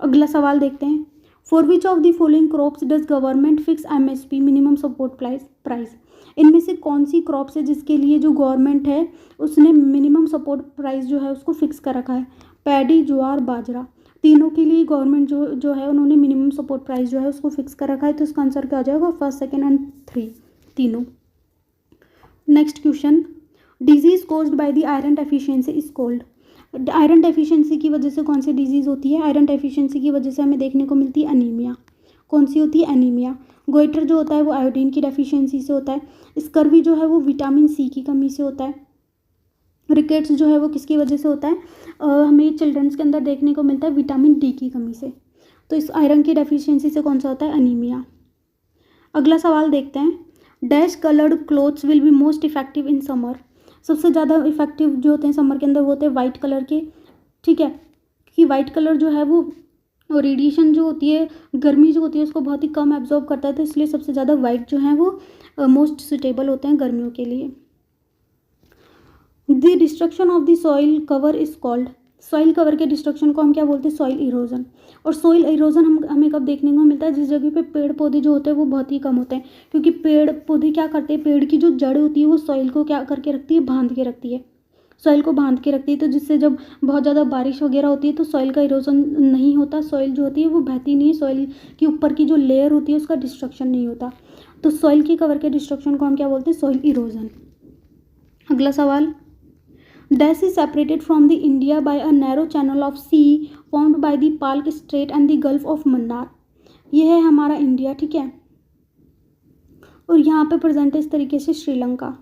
अगला सवाल देखते हैं, for which of the following crops does government fix MSP minimum support price. इनमें से कौन सी क्रॉप्स है जिसके लिए जो गवर्नमेंट है उसने मिनिमम सपोर्ट प्राइस जो है उसको फिक्स कर रखा है? पैडी, ज्वार, बाजरा। तीनों के लिए गवर्नमेंट जो है उन्होंने मिनिमम सपोर्ट प्राइस जो है उसको फिक्स कर रखा है। तो इसका आंसर क्या हो जाएगा? फर्स्ट, सेकेंड एंड थ्री, तीनों। Next question, disease caused by the iron deficiency is called. Iron deficiency की वजह से कौन सी डिजीज होती है? आयरन डेफिशिएंसी की वजह से हमें देखने को मिलती है एनीमिया। कौन सी होती है? एनीमिया। गोइटर जो होता है वो आयोडीन की डेफिशिएंसी से होता है। स्कर्वी जो है वो विटामिन सी की कमी से होता है। रिकेट्स जो है वो किसकी वजह से होता है? हमें चिल्ड्रंस के अंदर देखने को मिलता है विटामिन डी की कमी से। तो इस आयरन की डेफिशिएंसी से कौन सा होता है? एनीमिया। अगला सवाल देखते हैं, dash coloured clothes will be most effective in summer. सबसे ज़्यादा इफेक्टिव जो होते हैं समर के अंदर वो होते हैं वाइट कलर के। ठीक है, कि वाइट कलर जो है वो रेडिएशन जो होती है, गर्मी जो होती है उसको बहुत ही कम एब्जॉर्ब करता है, तो इसलिए सबसे ज़्यादा वाइट जो है वो मोस्ट सुटेबल होते हैं गर्मियों के लिए। The destruction of the soil cover is called. Soil cover के डिस्ट्रक्शन को हम क्या बोलते हैं? Soil erosion. और सॉइल इरोजन हमें कब देखने को मिलता है? जिस जगह पे पेड़ पौधे जो होते हैं वो बहुत ही कम होते हैं, क्योंकि पेड़ पौधे क्या करते हैं? पेड़ की जो जड़ होती है वो सॉइल को क्या करके रखती है? बांध के रखती है, सॉइल को बांध के रखती है। तो जिससे जब बहुत ज़्यादा बारिश वगैरह होती है तो सॉइल का इरोजन नहीं होता, सॉइल जो होती है वो बहती नहीं है, सॉइल के ऊपर की जो लेयर होती है उसका डिस्ट्रक्शन नहीं होता। तो सॉइल की कवर के डिस्ट्रक्शन को हम क्या बोलते हैं? Soil erosion. अगला सवाल, dash is separated from the India by a narrow channel of sea formed by the Palk Strait and the Gulf of Mannar. ये है हमारा इंडिया। ठीक है, और यहाँ पे प्रेजेंट है इस तरीके से श्रीलंका।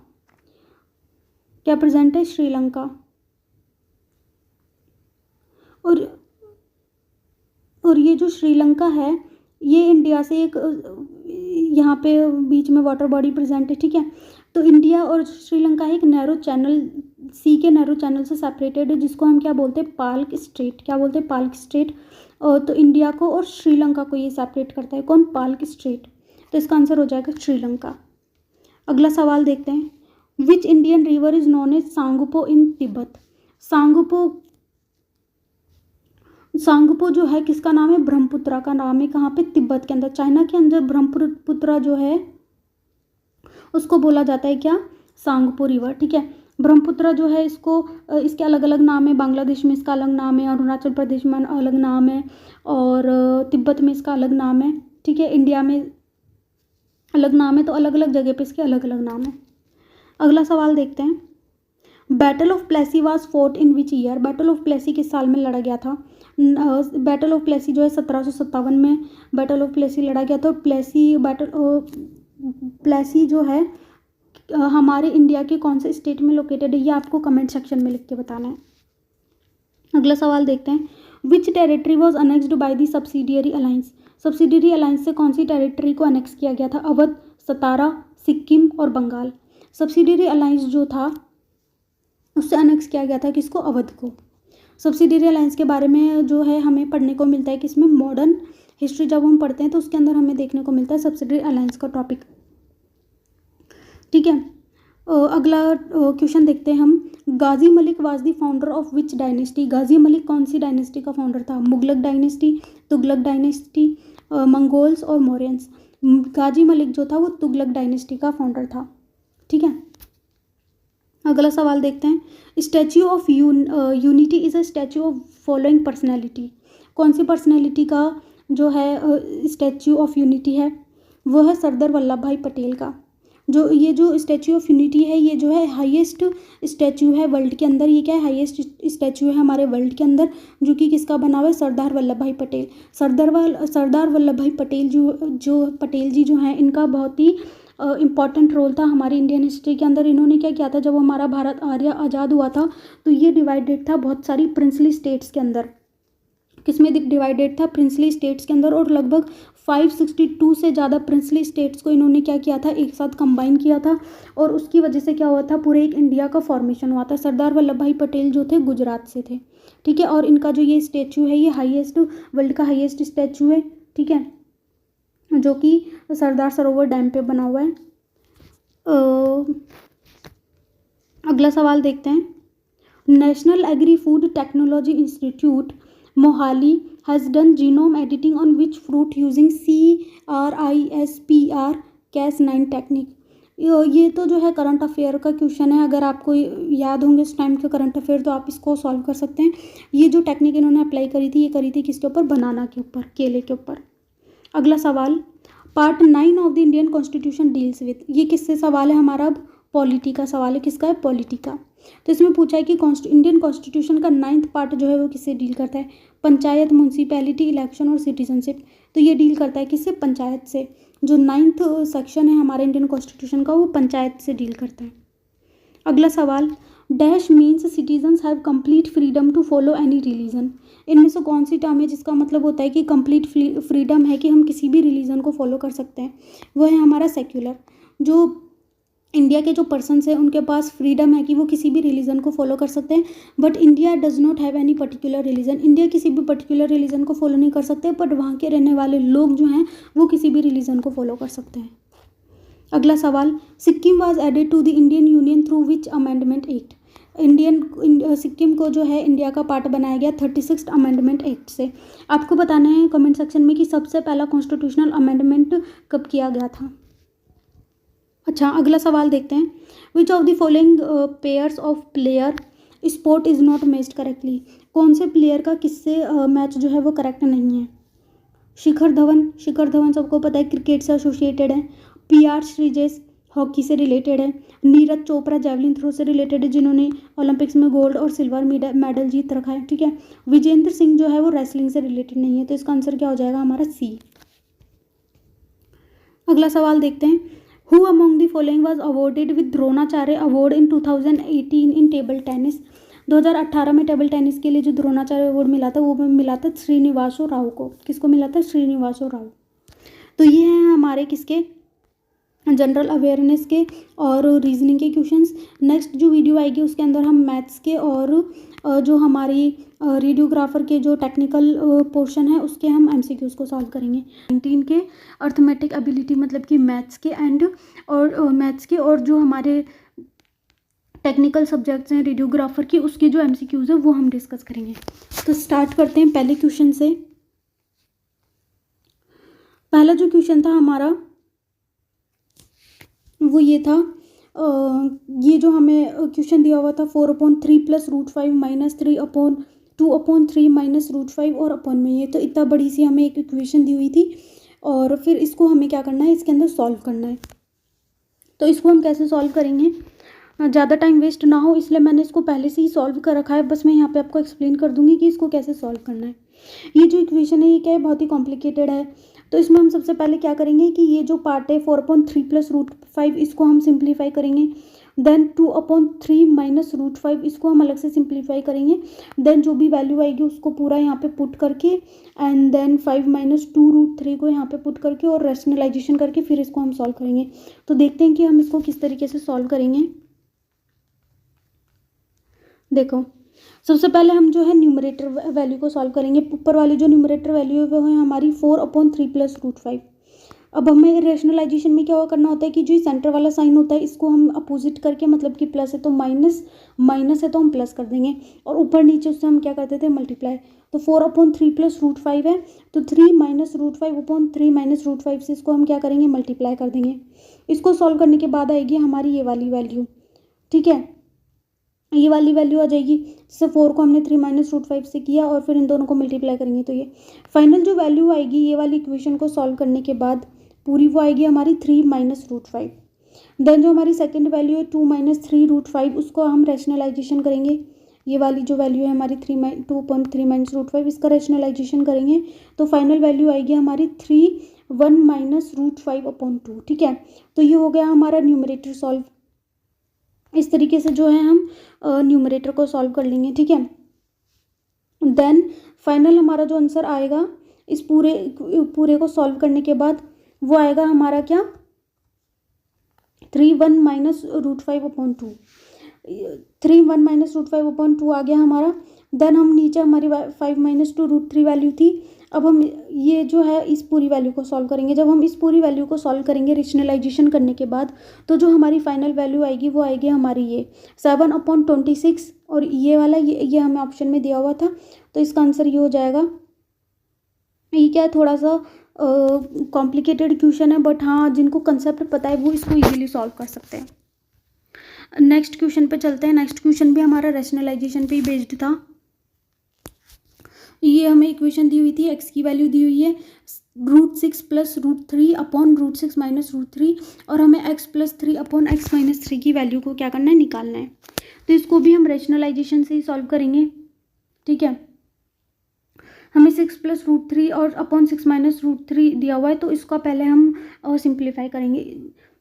क्या प्रेजेंट है? श्रीलंका। और ये जो श्रीलंका है ये इंडिया से एक यहाँ पे बीच में वाटर बॉडी प्रेजेंट है। ठीक है, तो इंडिया और श्रीलंका एक नैरो चैनल, सी के नैरो चैनल से सेपरेटेड है, जिसको हम क्या बोलते हैं? पाल्क स्ट्रेट। क्या बोलते हैं? पाल्क स्ट्रेट। तो इंडिया को और श्रीलंका को ये सेपरेट करता है कौन? पाल्क स्ट्रेट। तो इसका आंसर हो जाएगा श्रीलंका। अगला सवाल देखते हैं, which Indian river is known as Tsangpo in Tibet. Tsangpo जो है किसका नाम है? ब्रह्मपुत्रा का नाम है। कहाँ पे? तिब्बत के अंदर, चाइना के अंदर ब्रह्मपुत्रा जो है उसको बोला जाता है क्या? सांगपो रिवर। ठीक है, ब्रह्मपुत्रा जो है इसके अलग अलग नाम है। बांग्लादेश में इसका अलग नाम है, अरुणाचल प्रदेश में अलग नाम है, और तिब्बत में इसका अलग नाम है। ठीक है, इंडिया में अलग नाम है, तो अलग अलग जगह पे इसके अलग अलग नाम है। अगला सवाल देखते हैं, battle of Plassey was fought in which year. Battle of Plassey किस साल में लड़ा गया था? बैटल ऑफ प्लेसी जो है 1757 में बैटल ऑफ प्लेसी लड़ा गया था। प्लेसी जो है हमारे इंडिया के कौन से स्टेट में लोकेटेड है? ये आपको कमेंट सेक्शन में लिख के बताना है। अगला सवाल देखते हैं, which territory was annexed by the subsidiary alliance. Subsidiary alliance से कौन सी टेरिटरी को अनेक्स किया गया था? अवध, सतारा, सिक्किम और बंगाल। सब्सिडियरी अलायंस जो था उससे अनेक्स किया गया था किसको? अवध को। सब्सिडियरी अलायंस के बारे में जो है हमें पढ़ने को मिलता है किसमें? मॉडर्न हिस्ट्री जब हम पढ़ते हैं तो उसके अंदर हमें देखने को मिलता है सब्सिडियरी अलायंस का टॉपिक। ठीक है, अगला क्वेश्चन देखते हैं हम, Ghazi Malik was the founder of which dynasty. Ghazi Malik कौन सी डायनेस्टी का फाउंडर था? मुगलक डायनेस्टी, तुगलक डायनेस्टी, मंगोल्स और मौर्यंस। गाजी मलिक जो था वो तुगलक डायनेस्टी का फाउंडर था। ठीक है, अगला सवाल देखते हैं। Statue of unity is a statue of following personality. कौन सी पर्सनैलिटी का जो है स्टैच्यू ऑफ यूनिटी है? वो है सरदार वल्लभ भाई पटेल का। जो स्टैच्यू ऑफ यूनिटी है ये जो है हाईएस्ट स्टैच्यू है वर्ल्ड के अंदर। ये क्या है? हाईएस्ट स्टैच्यू है हमारे वर्ल्ड के अंदर, जो कि किसका बना हुआ है? सरदार वल्लभ भाई पटेल। सरदार वल्लभ भाई पटेल जो पटेल जी जो हैं, इनका बहुत ही इम्पॉर्टेंट रोल था हमारी इंडियन हिस्ट्री के अंदर। इन्होंने क्या किया था, जब हमारा भारत आर्य आज़ाद हुआ था तो ये डिवाइडेड था बहुत सारी प्रिंसली स्टेट्स के अंदर। किसमें डिवाइडेड था? प्रिंसली स्टेट्स के अंदर। और लगभग 562 से ज़्यादा प्रिंसली स्टेट्स को इन्होंने क्या किया था? एक साथ कंबाइन किया था, और उसकी वजह से क्या हुआ था? पूरे एक इंडिया का फॉर्मेशन हुआ था। सरदार वल्लभ भाई पटेल जो थे गुजरात से थे। ठीक है, और इनका जो ये स्टैचू है ये हाईएस्ट, वर्ल्ड का हाईएस्ट स्टैचू है। ठीक है, जो कि सरदार सरोवर डैम पे बना हुआ है। अगला सवाल देखते हैं। National agri food technology institute Mohali has done genome editing on which fruit using CRISPR Cas9 technique. ये तो जो है करंट अफेयर का क्वेश्चन है। अगर आपको याद होंगे उस टाइम के करंट अफेयर तो आप इसको सॉल्व कर सकते हैं। ये जो टेक्निक इन्होंने अप्लाई करी थी, ये करी थी किसके ऊपर? बनाना के ऊपर, केले के ऊपर। अगला सवाल, part 9 of the Indian constitution deals with. ये किससे सवाल है हमारा? अब पॉलिटी का सवाल है। किसका है? पॉलिटी का। तो इसमें पूछा है कि इंडियन कॉन्स्टिट्यूशन का 9th पार्ट जो है वो किससे डील करता है? पंचायत, म्यूनसिपैलिटी, इलेक्शन और सिटीजनशिप। तो ये डील करता है किससे? पंचायत से। जो 9th सेक्शन है हमारे इंडियन कॉन्स्टिट्यूशन का वो पंचायत से डील करता है। अगला सवाल, dash means citizens have complete freedom to follow any religion. इनमें से कौन सी टर्म है जिसका मतलब होता है कि कंप्लीट फ्रीडम है कि हम किसी भी रिलीजन को फॉलो कर सकते हैं? वो है हमारा सेक्युलर। जो इंडिया के जो पर्सन्स हैं उनके पास फ्रीडम है कि वो किसी भी रिलीजन को फॉलो कर सकते हैं, but India does not have any particular religion. India किसी भी पर्टिकुलर रिलीजन को फॉलो नहीं कर सकते, बट वहाँ के रहने वाले लोग जो हैं वो किसी भी रिलीजन को फॉलो कर सकते हैं। अगला सवाल, Sikkim was added to the Indian union through which amendment act. Sikkim को जो है इंडिया का पार्ट बनाया गया 36th अमेंडमेंट एक्ट से। आपको बताना है कमेंट सेक्शन में कि सबसे पहला कॉन्स्टिट्यूशनल अमेंडमेंट कब किया गया था। अच्छा, अगला सवाल देखते हैं। Which of the following pairs of player sport is not matched correctly. कौन से प्लेयर का किससे मैच जो है वो करेक्ट नहीं है? शिखर धवन सबको पता है क्रिकेट से एसोसिएटेड है। PR श्रीजेश हॉकी से रिलेटेड है। नीरज चोपड़ा जेवलिन थ्रो से रिलेटेड है, जिन्होंने ओलंपिक्स में गोल्ड और सिल्वर मेडल जीत रखा है। ठीक है, विजेंद्र सिंह जो है वो रेसलिंग से रिलेटेड नहीं है। तो इसका आंसर क्या हो जाएगा हमारा? C। अगला सवाल देखते हैं। Who among the following was awarded with Dronacharya award in 2018 in table tennis. 2018 में टेबल टेनिस के लिए जो द्रोणाचार्य अवार्ड मिला था वो मिला था श्रीनिवासो राव को। किसको मिला था? श्रीनिवासो राव। तो ये हैं हमारे किसके? जनरल अवेयरनेस के और रीजनिंग के क्वेश्चंस। नेक्स्ट जो वीडियो आएगी उसके अंदर हम मैथ्स के और जो हमारी रेडियोग्राफर के जो टेक्निकल पोर्शन है उसके हम MCQs को सॉल्व करेंगे। 19 के अर्थमेटिक एबिलिटी मतलब कि मैथ्स के और जो हमारे टेक्निकल सब्जेक्ट्स हैं रेडियोग्राफर की, उसके जो MCQs है वो हम डिस्कस करेंगे। तो स्टार्ट करते हैं पहले क्वेश्चन से। पहला जो क्वेश्चन था हमारा वो ये था, ये जो हमें क्वेश्चन दिया हुआ था 4/3 + √5 - 3/2/3 - √5 और अपन में ये तो इतना बड़ी सी हमें एक इक्वेशन दी हुई थी, और फिर इसको हमें क्या करना है? इसके अंदर सॉल्व करना है। तो इसको हम कैसे सॉल्व करेंगे? ज़्यादा टाइम वेस्ट ना हो इसलिए मैंने इसको पहले से ही सॉल्व कर रखा है। बस मैं यहाँ पे आपको एक्सप्लेन कर दूंगी कि इसको कैसे सॉल्व करना है। ये जो इक्वेशन है ये क्या है? बहुत ही कॉम्प्लिकेटेड है। तो इसमें हम सबसे पहले क्या करेंगे कि ये जो पार्ट है 4/3 + √5 इसको हम सिंप्लीफाई करेंगे। देन 2/3 - √5 इसको हम अलग से सिंप्लीफाई करेंगे। देन जो भी वैल्यू आएगी उसको पूरा यहाँ पे पुट करके एंड देन 5 - 2√3 को यहाँ पे पुट करके और रैशनलाइजेशन करके फिर इसको हम सॉल्व करेंगे। तो देखते हैं कि हम इसको किस तरीके से सॉल्व करेंगे। देखो, सबसे पहले हम जो है न्यूमरेटर वैल्यू को सॉल्व करेंगे। ऊपर वाली जो न्यूमरेटर वैल्यू है वो है हमारी 4/3 + √5। अब हमें रेशनलाइजेशन में क्या करना होता है कि जो सेंटर वाला साइन होता है इसको हम अपोजिट करके, मतलब कि प्लस है तो माइनस, माइनस है तो हम प्लस कर देंगे, और ऊपर नीचे उससे हम क्या करते थे, मल्टीप्लाई। तो 4/3 प्लस √5 है, तो 3 माइनस √5/3 माइनस √5 से इसको हम क्या करेंगे, मल्टीप्लाई कर देंगे। इसको सॉल्व करने के बाद आएगी हमारी ये वाली वैल्यू, ठीक है, ये वाली वैल्यू आ जाएगी। जैसे 4 को हमने 3 माइनस √5 से किया और फिर इन दोनों को मल्टीप्लाई करेंगे तो ये फाइनल जो वैल्यू आएगी ये वाली इक्वेशन को सॉल्व करने के बाद पूरी वो आएगी हमारी 3 माइनस √5। देन जो हमारी सेकंड वैल्यू है 2 माइनस 3√5, उसको हम रैशनलाइजेशन करेंगे। ये वाली जो वैल्यू है हमारी 2.3 माइनस √5, इसका रैशनलाइजेशन करेंगे तो फाइनल वैल्यू आएगी हमारी 1 माइनस √5/2, ठीक है। तो ये हो गया हमारा न्यूमरेटर सॉल्व। इस तरीके से जो है हम न्यूमरेटर को सॉल्व कर लेंगे, ठीक है। देन फाइनल हमारा जो आंसर आएगा इस पूरे को सॉल्व करने के बाद वो आएगा हमारा क्या, 1 माइनस √5/2, 1 माइनस √5/2 आ गया हमारा। देन हम नीचे हमारी 5 माइनस √3 वैल्यू थी। अब हम ये जो है इस पूरी वैल्यू को सॉल्व करेंगे। जब हम इस पूरी वैल्यू को सॉल्व करेंगे रेशनलाइजेशन करने के बाद, तो जो हमारी फाइनल वैल्यू आएगी वो आएगी हमारी ये 7/26, और ये वाला ये हमें ऑप्शन में दिया हुआ था, तो इसका आंसर ये हो जाएगा। ये क्या है, थोड़ा सा कॉम्प्लिकेटेड क्वेश्चन है, बट हाँ जिनको कंसेप्ट पता है वो इसको इजीली सॉल्व कर सकते हैं। नेक्स्ट क्वेश्चन पे चलते हैं। नेक्स्ट क्वेश्चन भी हमारा रैशनलाइजेशन पे ही बेस्ड था। ये हमें इक्वेशन दी हुई थी, एक्स की वैल्यू दी हुई है √6 प्लस √3/√6 माइनस √3, और हमें x प्लस 3/x माइनस 3 की वैल्यू को क्या करना है, निकालना है। तो इसको भी हम रैशनलाइजेशन से ही सॉल्व करेंगे, ठीक है। हमें 6 प्लस √3 और /6 माइनस √3 दिया हुआ है, तो इसका पहले हम सिंप्लीफाई करेंगे।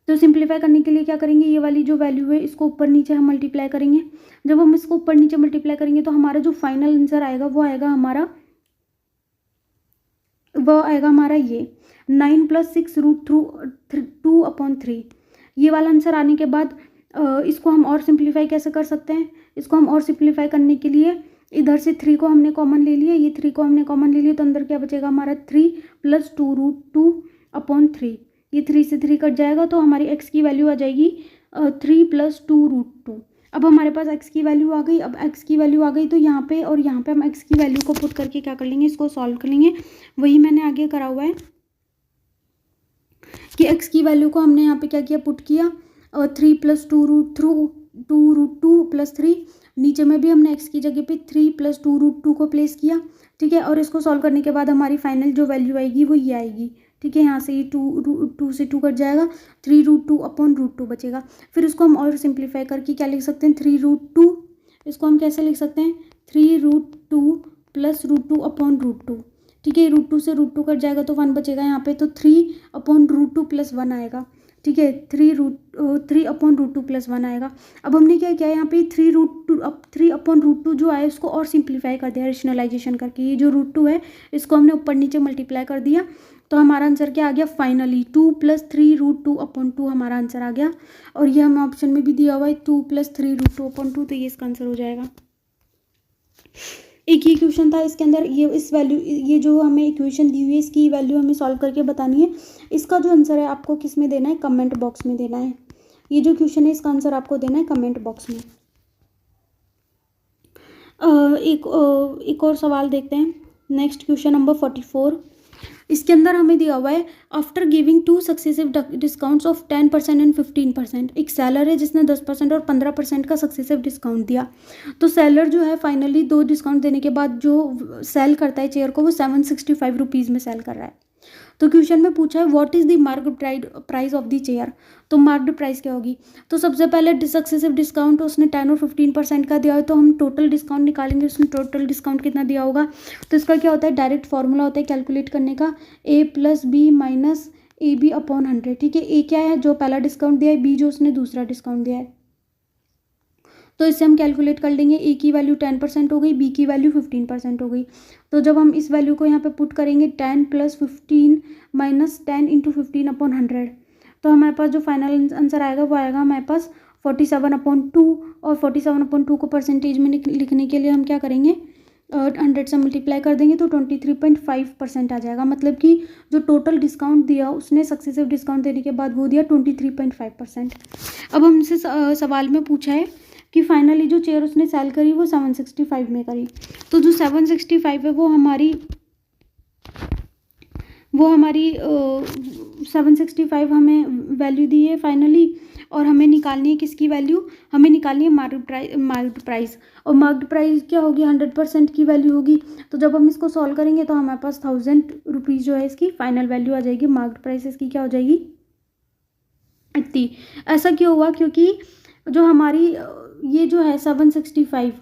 तो सिंप्लीफाई करने के लिए क्या करेंगे, ये वाली जो वैल्यू है इसको ऊपर नीचे हम मल्टीप्लाई करेंगे। जब हम इसको ऊपर नीचे मल्टीप्लाई करेंगे तो हमारा जो फाइनल आंसर आएगा वो आएगा हमारा ये 9 प्लस 6 √2/3। ये वाला आंसर आने के बाद इसको हम और सिंप्लीफाई कैसे कर सकते हैं, इसको हम और सिंप्लीफाई करने के लिए इधर से 3 को हमने कॉमन ले लिया, ये 3 को हमने कॉमन ले लिया, तो अंदर क्या बचेगा हमारा 3 प्लस 2 √2/3। ये 3 से 3 कट जाएगा तो हमारी x की वैल्यू आ जाएगी 3 प्लस 2 √2। अब हमारे पास x की वैल्यू आ गई। अब x की वैल्यू आ गई तो यहाँ पे और यहाँ पे हम x की वैल्यू को पुट करके क्या कर लेंगे, इसको सॉल्व कर लेंगे। वही मैंने आगे करा हुआ है कि x की वैल्यू को हमने यहाँ पे क्या किया, पुट किया 3 प्लस 2 √2 प्लस 3। नीचे में भी हमने x की जगह पे 3 प्लस 2 √2 को प्लेस किया, ठीक है। और इसको सॉल्व करने के बाद हमारी फाइनल जो वैल्यू आएगी वो ये आएगी, ठीक है। यहाँ से ये 2 से 2 कट जाएगा, 3 √2/√2 बचेगा। फिर इसको हम और सिंप्लीफाई करके क्या लिख सकते हैं, 3 √2, इसको हम कैसे लिख सकते हैं, 3 √2 प्लस √2/√2, ठीक है। √2 से √2 कट जाएगा तो 1 बचेगा यहाँ पे, तो 3/√2 प्लस 1 आएगा, ठीक है। 3/√2 प्लस 1 आएगा। अब हमने क्या किया, यहाँ पे 3/√2 जो आया उसको और सिंप्लीफाई कर दिया रेशनलाइजेशन करके। ये जो √2 है इसको हमने ऊपर नीचे मल्टीप्लाई कर दिया, तो हमारा आंसर क्या आ गया, फाइनली 2 प्लस 3 √2/2 हमारा आंसर आ गया। और ये हमें ऑप्शन में भी दिया हुआ है 2 प्लस 3 √2/2, तो ये इसका आंसर हो जाएगा। एक ही क्वेश्चन था इसके अंदर, ये जो हमें इक्वेशन दी हुई है इसकी वैल्यू हमें सॉल्व करके बतानी है। इसका जो आंसर है आपको किस में देना है, कमेंट बॉक्स में देना है। ये जो क्वेश्चन है इसका आंसर आपको देना है कमेंट बॉक्स में। एक और सवाल देखते हैं। Next question number 44। इसके अंदर हमें दिया हुआ है after giving 2 successive discounts of 10% and 15%। एक सेलर है जिसने 10% और 15% का सक्सेसिव डिस्काउंट दिया। तो सेलर जो है फाइनली 2 डिस्काउंट देने के बाद जो सेल करता है चेयर को वो 765 रुपीज़ में सेल कर रहा है। तो क्वेश्चन में पूछा है what is the marked price of the chair. तो मार्क्ड प्राइस क्या होगी, तो सबसे पहले सक्सेसिव डिस्काउंट उसने 10 और 15% का दिया है, तो हम टोटल डिस्काउंट निकालेंगे, उसने टोटल डिस्काउंट कितना दिया होगा। तो इसका क्या होता है, डायरेक्ट फॉर्मूला होता है कैलकुलेट करने का, a plus B minus AB/100, ठीक है। ए क्या है, जो पहला डिस्काउंट दिया है, बी जो उसने दूसरा डिस्काउंट दिया है। तो इससे हम कैलकुलेट कर लेंगे, ए की वैल्यू 10% हो गई, बी की वैल्यू 15% हो गई। तो जब हम इस वैल्यू को यहाँ पे पुट करेंगे 10 प्लस 15 माइनस 10 इंटू 15/100, तो हमारे पास जो फाइनल आंसर आएगा वो आएगा हमारे पास 47/2। और 47/2 को परसेंटेज में लिखने के लिए हम क्या करेंगे, 100 से मल्टीप्लाई कर देंगे तो 23.5% आ जाएगा। मतलब कि जो टोटल डिस्काउंट दिया उसने सक्सेसिव डिस्काउंट देने के बाद वो दिया 23.5%। अब हमसे सवाल में पूछा है कि फाइनली जो चेयर उसने सेल करी वो 765 में करी। तो जो 765 है वो हमारी 765 हमें वैल्यू दी है फाइनली, और हमें निकालनी है किसकी वैल्यू, हमें निकालनी है मार्क्ड प्राइस। और मार्क्ड प्राइस क्या होगी, 100% की वैल्यू होगी। तो जब हम इसको सॉल्व करेंगे तो हमारे पास 1000 रुपीज़ जो है इसकी फाइनल वैल्यू आ जाएगी। मार्क्ड प्राइस इसकी क्या हो जाएगी, इतनी। ऐसा क्यों हुआ, क्योंकि जो हमारी ये जो है 765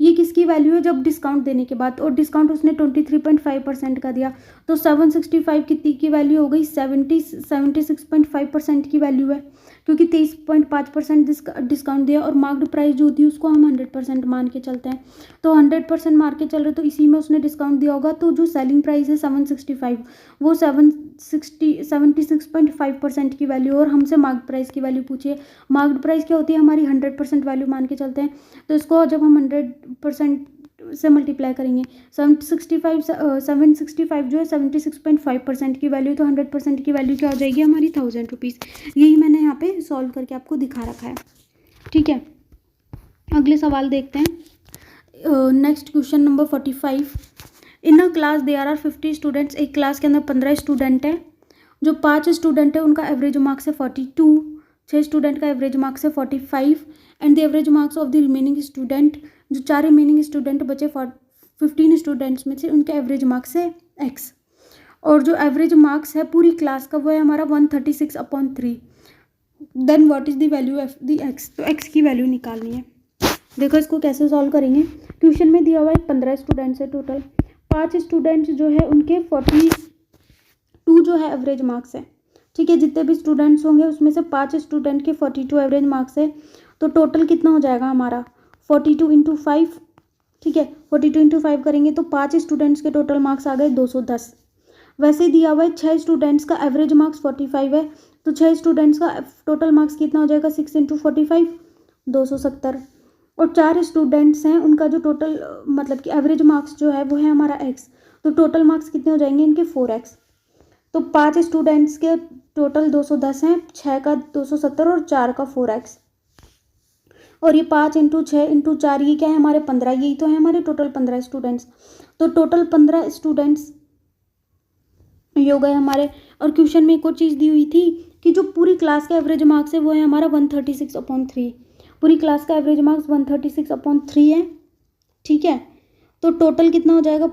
ये किसकी वैल्यू है, जब डिस्काउंट देने के बाद, और डिस्काउंट उसने 23.5% का दिया। तो 765 कितनी की वैल्यू हो गई, 76.5% की वैल्यू है, क्योंकि 23.5% डिस्काउंट दिया। और मार्क्ड प्राइस जो होती है उसको हम 100% मान के चलते हैं। तो 100% मार के चल रहे, तो इसी में उसने डिस्काउंट दिया होगा। तो जो सेलिंग प्राइस है 765 वो 76.5% की वैल्यू, और हमसे मार्क्ड प्राइस की वैल्यू पूछिए। मार्क्ड प्राइस क्या होती है, हमारी 100% वैल्यू मान के चलते हैं। तो इसको जब हम 100% से मल्टीप्लाई करेंगे, 765 जो है 76.5% की वैल्यू, तो 100% की वैल्यू क्या हो जाएगी हमारी 1000 रुपीज़। यही मैंने यहाँ पे सॉल्व करके आपको दिखा रखा है, ठीक है। अगले सवाल देखते हैं। Next question number 45। In a class there are 50 students. एक क्लास के अंदर 15 स्टूडेंट है। जो 5 स्टूडेंट है उनका एवरेज मार्क्स है 42, 6 स्टूडेंट का एवरेज मार्क्स है 45, and the average marks of the remaining student, जो 4 रिमेनिंग स्टूडेंट बचे 15 स्टूडेंट्स में से, उनके एवरेज मार्क्स है x। और जो एवरेज मार्क्स है पूरी क्लास का वो है हमारा 136/3। Then what is the value of the x। तो x की वैल्यू निकालनी है। देखो इसको कैसे सॉल्व करेंगे। ट्यूशन में दिया हुआ है 15 स्टूडेंट्स है टोटल। 5 स्टूडेंट्स जो है उनके 42 जो है एवरेज मार्क्स है, ठीक है। जितने भी स्टूडेंट्स होंगे उसमें से 5 स्टूडेंट के 42 एवरेज मार्क्स है। तो टोटल कितना हो जाएगा हमारा 42 × 5, ठीक है। 42 × 5 करेंगे तो 5 स्टूडेंट्स के टोटल मार्क्स आ गए 210। वैसे दिया हुआ है 6 स्टूडेंट्स का एवरेज मार्क्स 45 है, तो 6 स्टूडेंट्स का टोटल मार्क्स कितना हो जाएगा, 6 × 45 270। और 4 स्टूडेंट्स हैं उनका जो टोटल मतलब कि एवरेज मार्क्स जो है वो है हमारा x। तो टोटल मार्क्स कितने हो जाएंगे इनके 4x। तो 5 स्टूडेंट्स के टोटल 210 हैं, 6 का 270 और 4 का 4x। और ये 5 × 6 × 4 ये क्या है हमारे 15, यही तो है हमारे टोटल 15 स्टूडेंट्स। तो टोटल 15 स्टूडेंट्स ये हो गए हमारे। और क्वेश्चन में एक और चीज़ दी हुई थी कि जो पूरी क्लास का एवरेज मार्क्स है वो है हमारा 136/3। पूरी क्लास का एवरेज मार्क्स 136/3 है, ठीक है। तो टोटल कितना हो जाएगा,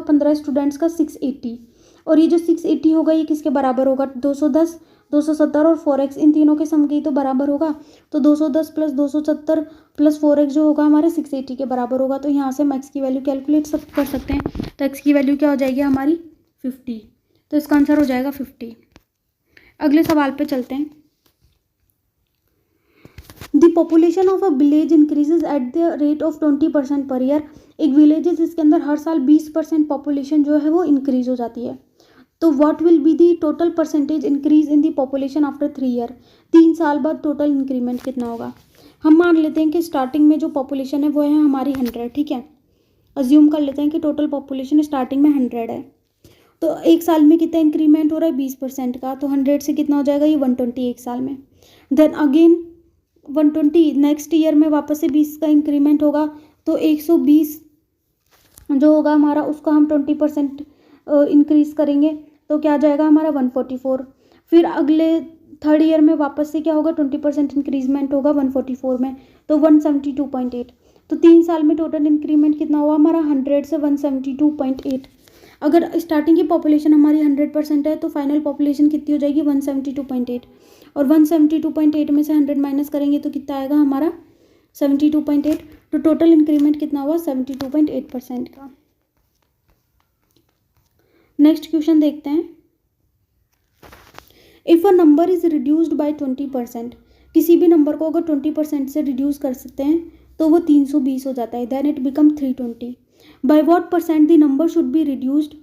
15 स्टूडेंट्स का 680। और ये जो 680 होगा ये किसके बराबर होगा, 210, 270 और 4x, इन तीनों के सम के तो बराबर होगा। तो 210 + 270 + 4x जो होगा हमारे 680 के बराबर होगा। तो यहाँ से हम x की वैल्यू कैलकुलेट कर सकते हैं। तो x की वैल्यू क्या हो जाएगी हमारी 50। तो इसका आंसर हो जाएगा 50। अगले सवाल पे चलते हैं। The population of a village increases at the rate of 20% per year. एक विलेज है जिसके अंदर हर साल 20% पॉपुलेशन जो है वो इंक्रीज हो जाती है। तो what will be the total percentage increase in the population after 3 year. 3 साल बाद टोटल इंक्रीमेंट कितना होगा। हम मान लेते हैं कि स्टार्टिंग में जो पॉपुलेशन है वो है हमारी 100, ठीक है। अज्यूम कर लेते हैं कि टोटल पॉपुलेशन स्टार्टिंग में 100 है। तो एक साल में कितना इंक्रीमेंट हो रहा है 20% का। तो 100 से कितना हो जाएगा ये 120 एक साल में। देन अगेन 120 नेक्स्ट ईयर में वापस से 20 का इंक्रीमेंट होगा। तो 120 जो होगा हमारा उसका हम 20% इंक्रीज करेंगे तो क्या आ जाएगा हमारा 144। फिर अगले 3rd ईयर में वापस से क्या होगा 20% इंक्रीजमेंट होगा 144 में, तो 172.8। तो 3 साल में टोटल इंक्रीमेंट कितना हुआ हमारा 100 से 172.8। अगर स्टार्टिंग की पॉपुलेशन हमारी 100% है तो फाइनल पॉपुलेशन कितनी हो जाएगी 172.8। और 172.8 में से 100 माइनस करेंगे तो कितना आएगा हमारा 72.8। तो टोटल इंक्रीमेंट कितना हुआ 72.8% का। नेक्स्ट क्वेश्चन देखते हैं। If a number is reduced by 20%, किसी भी नंबर को अगर 20% से रिड्यूस कर सकते हैं तो वो 320 हो जाता है। Then it become 320। By what percent the number should be reduced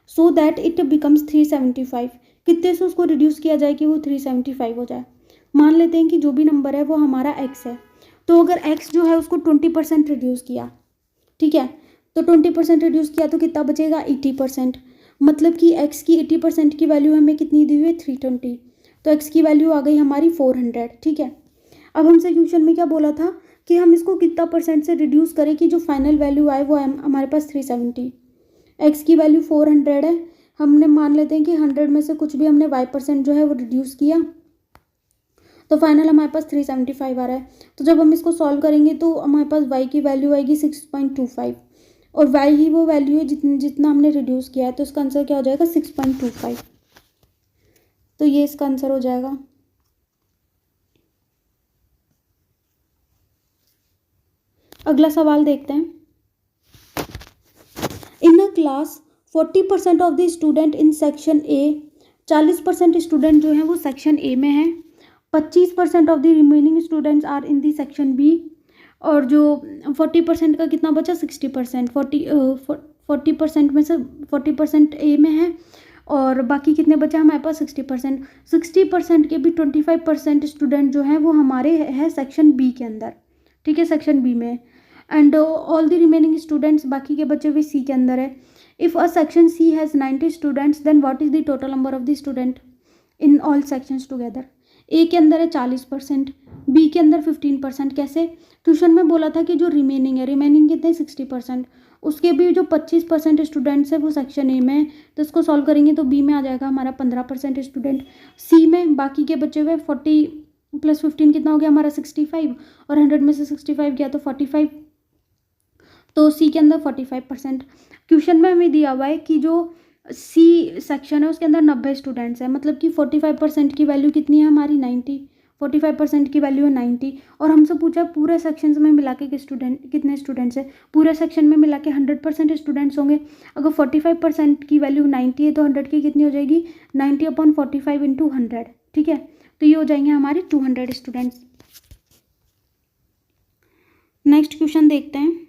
so that it becomes 375। कितने से उसको रिड्यूस किया जाए कि वो 375 हो जाए। मान लेते हैं कि जो भी नंबर है वो हमारा x है। तो अगर x जो है उसको 20% रिड्यूस किया ठीक है। तो 20% रिड्यूस किया तो कितना बचेगा 80%, मतलब कि x की 80% की वैल्यू हमें कितनी दी हुई है 320, तो x की वैल्यू आ गई हमारी 400। ठीक है। अब हमसे क्वेश्चन में क्या बोला था कि हम इसको कितना परसेंट से रिड्यूस करें कि जो फाइनल वैल्यू आए वो हमारे पास 370। x की वैल्यू 400 है, हमने मान लेते हैं कि 100 में से कुछ भी हमने y% जो है वो रिड्यूस किया, तो फाइनल हमारे पास 375 आ रहा है। तो जब हम इसको सॉल्व करेंगे तो हमारे पास y की वैल्यू आएगी 6.25, और y ही वो वैल्यू है जितना हमने रिड्यूस किया है, तो इसका आंसर क्या हो जाएगा 6.25। तो ये इसका आंसर हो जाएगा। अगला सवाल देखते हैं। In a class 40% of the student in section A, 40% student जो हैं वो सेक्शन ए में हैं, 25% of the remaining students are in the section B, और जो 40% का कितना बचा 60%, 40% में से 40% ए में है और बाकी कितने बचा हमारे पास 60%। 60% के भी 25% स्टूडेंट जो हैं वो हमारे है सेक्शन बी के अंदर, ठीक है, सेक्शन बी में, and all the remaining students बाकी के बचे हुए सी के अंदर है। If a section C has 90 students then what is the total number of the student in all sections together. A के अंदर है 40%, बी के अंदर 15%। कैसे, ट्यूशन में बोला था कि जो रिमेनिंग है, रिमेनिंग कितने 60%, उसके भी जो 25% स्टूडेंट्स है वो सेक्शन ए में है, तो इसको सॉल्व करेंगे तो बी में आ जाएगा हमारा 15% स्टूडेंट। सी में बाकी के बचे हुए 40 + 15 कितना हो गया हमारा 65, और 100 में से 65 गया तो 45, तो सी के अंदर 45%। क्वेश्चन में हमें दिया हुआ है कि जो सी सेक्शन है उसके अंदर 90 स्टूडेंट्स हैं, मतलब कि 45% की वैल्यू कितनी है हमारी 90, 45% की वैल्यू है 90, और हमसे पूछा पूरे सेक्शन में मिला के स्टूडेंट कितने स्टूडेंट्स हैं, पूरे सेक्शन में मिला के 100% स्टूडेंट्स होंगे। अगर 45% की वैल्यू 90 है तो 100 की कितनी हो जाएगी 90/45 × 100, ठीक है, तो ये हो जाएंगे हमारे 200 स्टूडेंट्स। नेक्स्ट क्वेश्चन देखते हैं।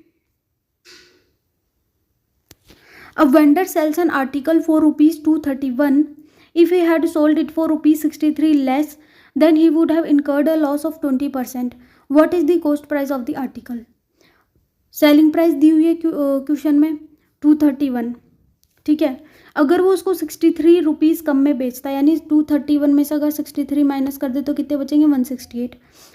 A vendor sells an article for ₹231. If he had sold it for ₹63 less, then he would have incurred a loss of 20%. What is the cost price of the article? Selling price दी हुई है question में 231, ठीक है। अगर वो उसको 63 rupees कम में बेचता है, यानी 231 में से अगर 63 माइनस कर दे तो कितने बचेंगे 168।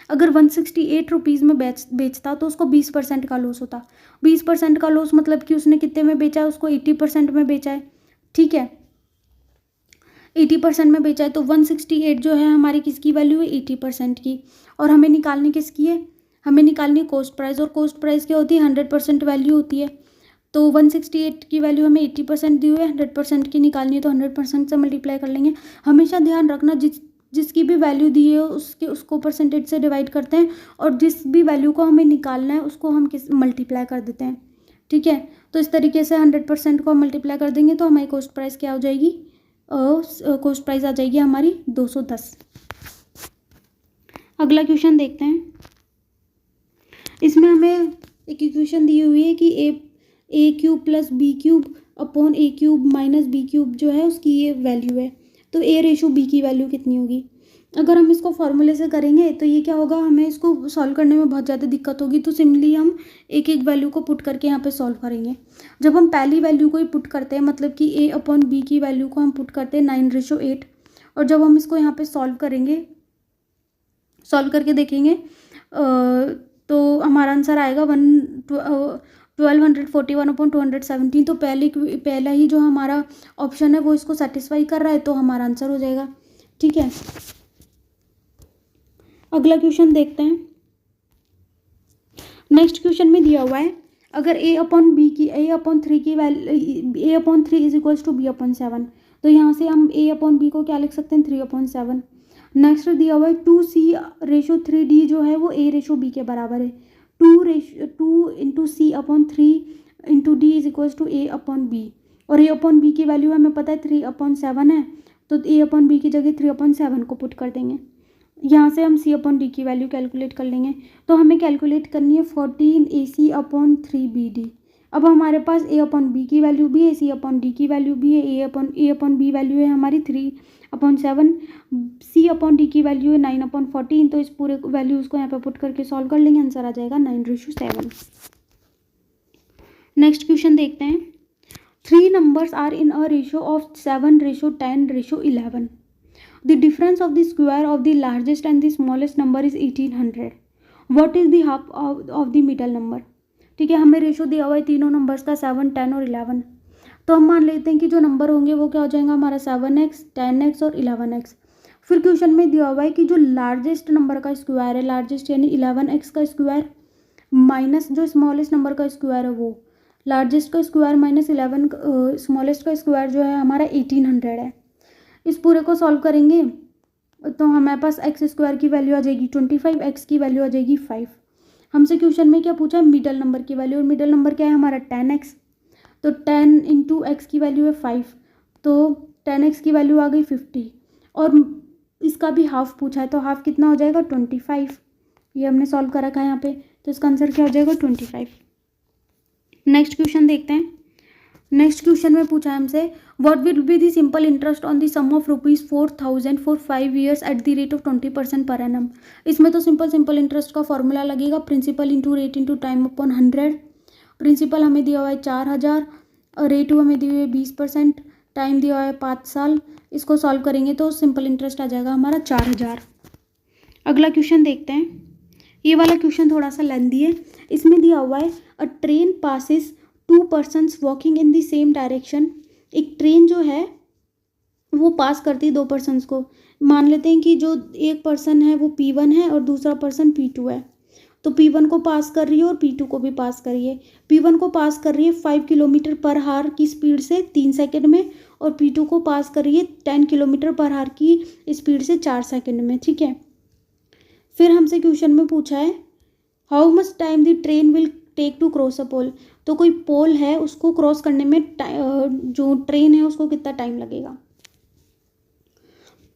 अगर 168 रुपीज़ में बेचता तो उसको 20% का लॉस होता। 20% का लॉस मतलब कि उसने कितने में बेचा है, उसको 80% में बेचा है, ठीक है, 80% में बेचा है, तो 168 जो है हमारी किसकी वैल्यू है 80% की, और हमें निकालनी किसकी है, हमें निकालनी कॉस्ट प्राइस, और कॉस्ट प्राइस क्या होती है 100% वैल्यू होती है। तो 168 की वैल्यू हमें 80% दी हुई है, 100% की निकालनी है तो 100% से मल्टीप्लाई कर लेंगे। हमेशा ध्यान रखना जिसकी भी वैल्यू दी है उसको परसेंटेज से डिवाइड करते हैं, और जिस भी वैल्यू को हमें निकालना है उसको हम मल्टीप्लाई कर देते हैं, ठीक है। तो इस तरीके से 100% को हम मल्टीप्लाई कर देंगे तो हमारी कॉस्ट प्राइस क्या हो जाएगी, कॉस्ट प्राइस आ जाएगी हमारी 210। अगला क्वेश्चन देखते हैं। इसमें हमें एक इक्वेशन दी हुई है कि a³ + b³ upon a³ - b³ जो है उसकी ये वैल्यू है, तो a/b की वैल्यू कितनी होगी। अगर हम इसको फॉर्मूले से करेंगे तो ये क्या होगा, हमें इसको सॉल्व करने में बहुत ज़्यादा दिक्कत होगी, तो सिंपली हम एक एक वैल्यू को पुट करके यहाँ पे सॉल्व करेंगे। जब हम पहली वैल्यू को ही पुट करते हैं, मतलब कि a/b की वैल्यू को हम पुट करते हैं 9/8, और जब हम इसको यहाँ पे सॉल्व करेंगे, सॉल्व करके देखेंगे तो हमारा आंसर आएगा 1241/217। तो पहला ही जो हमारा ऑप्शन है वो इसको सेटिस्फाई कर रहा है, तो हमारा आंसर हो जाएगा, ठीक है। अगला क्वेश्चन देखते हैं। नेक्स्ट क्वेश्चन में दिया हुआ है, अगर a/3 की वैल्यू a/3 = b/7, तो यहाँ से हम a/b को क्या लिख सकते हैं 3/7। नेक्स्ट दिया हुआ है 2c/3d जो है वो a/b के बराबर है, 2 × c/3 × d = a/b, और a/b की वैल्यू हमें पता है 3/7 है, तो a/b की जगह 3/7 को पुट कर देंगे। यहाँ से हम c/d की वैल्यू कैलकुलेट कर लेंगे, तो हमें कैलकुलेट करनी है 14ac/3bd। अब हमारे पास a/b की वैल्यू भी है, c/d की वैल्यू भी है, a/b वैल्यू है हमारी 3/7, c/d की वैल्यू है 9/14, तो इस पूरे वैल्यूज़ को यहाँ पे पुट करके सॉल्व कर लेंगे, आंसर आ जाएगा 9/7। नेक्स्ट क्वेश्चन देखते हैं। 3 numbers are in a ratio of 7:10:11. The difference of the square of the largest and the smallest number is 1800. What is the half of the middle number? ठीक है, हमें ratio दिया हुआ है तीनों नंबर्स का 7, 10 और 11। तो हम मान लेते हैं कि जो नंबर होंगे वो क्या हो जाएगा हमारा 7x, 10x और 11x। फिर क्वेश्चन में दिया हुआ है कि जो लार्जेस्ट नंबर का स्क्वायर है, लार्जेस्ट यानी 11x का स्क्वायर माइनस जो स्मॉलेस्ट नंबर का स्क्वायर है वो लार्जेस्ट का स्क्वायर माइनस 11 स्मॉलेस्ट का स्क्वायर जो है हमारा 1800 है। इस पूरे को सॉल्व करेंगे तो हमारे पास एक्स स्क्वायर की वैल्यू आ जाएगी 25, एक्स की वैल्यू आ जाएगी 5। हमसे क्वेश्चन में क्या पूछा है मिडल नंबर की वैल्यू, और मिडल नंबर क्या है हमारा 10x। तो 10 इंटू एक्स की वैल्यू है 5, तो 10x की वैल्यू आ गई 50, और इसका भी हाफ पूछा है तो हाफ कितना हो जाएगा 25। ये हमने सॉल्व कर रखा है यहाँ पे, तो इसका आंसर क्या हो जाएगा 25। नेक्स्ट क्वेश्चन देखते हैं। नेक्स्ट क्वेश्चन में पूछा है हमसे what will be the simple interest on the sum of ₹4000 for 5 years at the rate of 20% per annum. इसमें तो सिंपल इंटरेस्ट का फॉर्मूला लगेगा principal into rate into time upon 100। Principal हमें दिया हुआ है 4000, रेट हमें दिए हुए है 20%, टाइम दिया हुआ है 5 साल। इसको सॉल्व करेंगे तो सिंपल इंटरेस्ट आ जाएगा हमारा 4000। अगला क्वेश्चन देखते हैं। ये वाला क्वेश्चन थोड़ा सा लेंथी है। इसमें दिया हुआ है अ train passes 2 persons walking in the same direction. एक ट्रेन जो है वो पास करती है 2 persons को। मान लेते हैं कि जो एक पर्सन है वो P1 है और दूसरा पर्सन P2 है। तो P1 को पास कर रही है और P2 को भी पास कर रही है। P1 को पास कर रही है 5 किलोमीटर पर आवर की स्पीड से 3 सेकंड में, और P2 को पास कर रही है 10 किलोमीटर पर आवर की स्पीड से 4 सेकंड में। ठीक है, फिर हमसे क्वेश्चन में पूछा है how much time the train will take to cross a pole. तो कोई पोल है उसको क्रॉस करने में जो ट्रेन है उसको कितना टाइम लगेगा।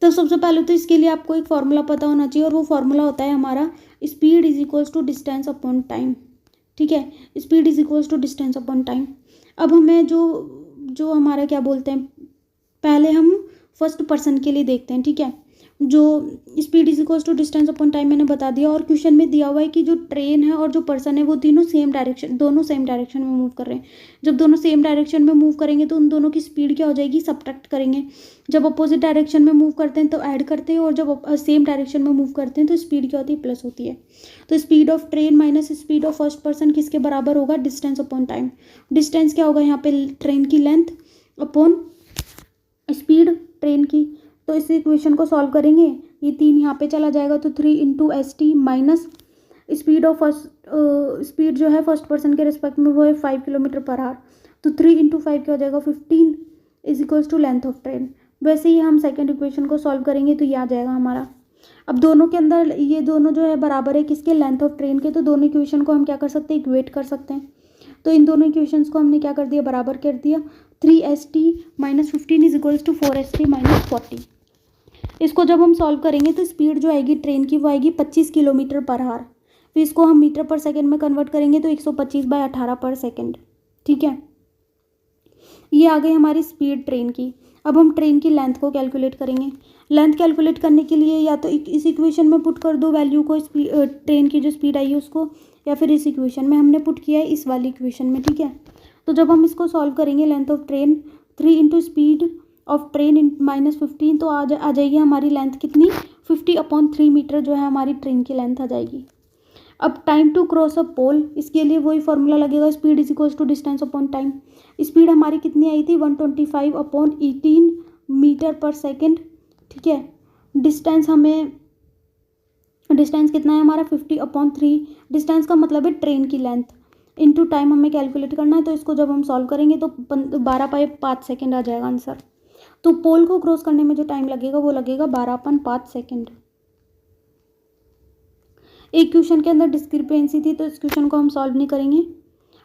तो सबसे पहले तो इसके लिए आपको एक फॉर्मूला पता होना चाहिए, और वो फॉर्मूला होता है हमारा speed is equals to distance upon time. ठीक है, speed is equals to distance upon time. अब हमें जो हमारा क्या बोलते हैं, पहले हम फर्स्ट पर्सन के लिए देखते हैं। ठीक है, जो speed is equals to distance upon time मैंने बता दिया, और क्वेश्चन में दिया हुआ है कि जो ट्रेन है और जो पर्सन है वो दोनों सेम डायरेक्शन में मूव कर रहे हैं। जब दोनों सेम डायरेक्शन में मूव करेंगे तो उन दोनों की स्पीड क्या हो जाएगी, सब्ट्रैक्ट करेंगे। जब अपोजिट डायरेक्शन में मूव करते हैं तो ऐड करते हैं, और जब सेम डायरेक्शन में मूव करते हैं तो स्पीड क्या होती है, प्लस होती है। तो speed of train minus speed of first person किसके बराबर होगा, डिस्टेंस अपॉन टाइम। डिस्टेंस क्या होगा यहाँ पे, ट्रेन की लेंथ अपॉन स्पीड ट्रेन की। तो इस इक्वेशन को सॉल्व करेंगे, ये 3 यहाँ पे चला जाएगा तो 3 इंटू ST माइनस स्पीड जो है फर्स्ट पर्सन के रिस्पेक्ट में वो है 5 किलोमीटर पर आवर, तो 3 इंटू 5 क्या हो जाएगा 15 is equals to length of train. वैसे ही हम सेकेंड इक्वेशन को सॉल्व करेंगे तो ये आ जाएगा हमारा। अब दोनों के अंदर ये दोनों जो है बराबर है किसके, लेंथ ऑफ ट्रेन के। तो दोनों इक्वेशन को हम क्या कर सकते हैं, इक्वेट कर सकते हैं। तो इन दोनों इक्वेशंस को हमने क्या कर दिया, बराबर कर दिया। 3ST minus 15 is equals to 4ST minus 40। इसको जब हम सॉल्व करेंगे तो स्पीड जो आएगी ट्रेन की वो आएगी 25 किलोमीटर पर आवर। फिर इसको हम मीटर पर सेकंड में कन्वर्ट करेंगे तो 125/18 पर सेकंड। ठीक है, ये आ गई हमारी स्पीड ट्रेन की। अब हम ट्रेन की लेंथ को कैलकुलेट करेंगे। लेंथ कैलकुलेट करने के लिए या तो इस इक्वेशन में पुट कर दो वैल्यू को, ट्रेन की जो स्पीड आई है उसको, या फिर इस इक्वेशन में हमने पुट किया है इस वाली इक्वेशन में। ठीक है, तो जब हम इसको सॉल्व करेंगे length of train 3 into speed of train minus 15, तो आ जाएगी हमारी लेंथ कितनी, 50/3 मीटर जो है हमारी ट्रेन की लेंथ आ जाएगी। अब time to cross a pole, इसके लिए वही फॉर्मूला लगेगा, speed is equals to distance upon time. Speed हमारी कितनी आई थी 125/18 मीटर पर सेकेंड। ठीक है, डिस्टेंस कितना है हमारा 50/3। डिस्टेंस का मतलब है ट्रेन की लेंथ इंटू टाइम हमें कैलकुलेट करना है। तो इसको जब हम सॉल्व करेंगे तो 12/5 सेकेंड आ जाएगा आंसर। तो पोल को क्रॉस करने में जो टाइम लगेगा वो लगेगा 12/5 सेकेंड। एक क्वेश्चन के अंदर डिस्क्रिपेंसी थी तो इस क्वेश्चन को हम सॉल्व नहीं करेंगे।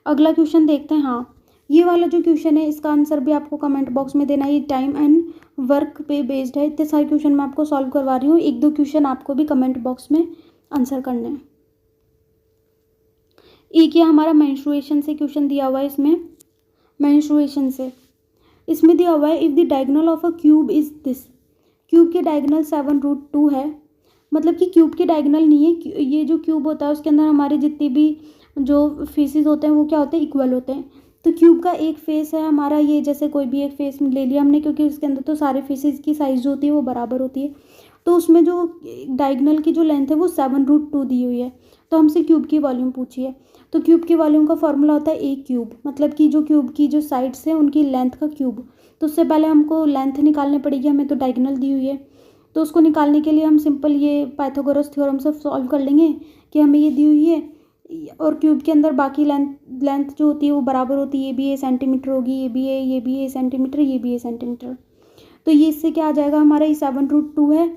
अगला क्वेश्चन देखते हैं। हाँ, ये वाला जो क्वेश्चन है इसका आंसर भी आपको कमेंट बॉक्स में देना है। ये टाइम एंड वर्क पे बेस्ड है। इतने सारे क्वेश्चन मैं आपको सॉल्व करवा रही हूँ, 1-2 क्वेश्चन आपको भी कमेंट बॉक्स में आंसर करने हैं। एक ये हमारा मेंस्ट्रुएशन से क्वेश्चन दिया हुआ है। इसमें मेंस्ट्रुएशन से इसमें दिया हुआ है if the diagonal of a cube is this. Cube की डायगोनल 7√2 है, मतलब कि क्यूब की डायगोनल नहीं है। ये जो क्यूब होता है उसके अंदर हमारे जितने भी जो फेसेस होते हैं वो क्या होते हैं, इक्वल होते हैं। तो क्यूब का एक फेस है हमारा ये, जैसे कोई भी एक फेस ले लिया हमने, क्योंकि उसके अंदर तो सारे फेसेस की साइज जो होती है वो बराबर होती है। तो उसमें जो डायगोनल की जो लेंथ है वो 7√2 दी हुई है। तो हमसे क्यूब की वॉल्यूम पूछी है। तो क्यूब की वॉल्यूम का फॉर्मूला होता है ए क्यूब, मतलब कि जो क्यूब की जो साइड्स है उनकी लेंथ का क्यूब। तो उससे पहले हमको लेंथ निकालनी पड़ेगी, हमें तो डायगोनल दी हुई है। तो उसको निकालने के लिए हम सिंपल ये पाइथागोरस थ्योरम से सॉल्व कर लेंगे कि हमें ये दी हुई है और क्यूब के अंदर बाकी लेंथ जो होती है वो बराबर होती है। ये भी ए सेंटीमीटर होगी, ये भी है, ये भी है सेंटीमीटर, ये भी है सेंटीमीटर। तो ये इससे क्या आ जाएगा हमारा, ये 7√2 है।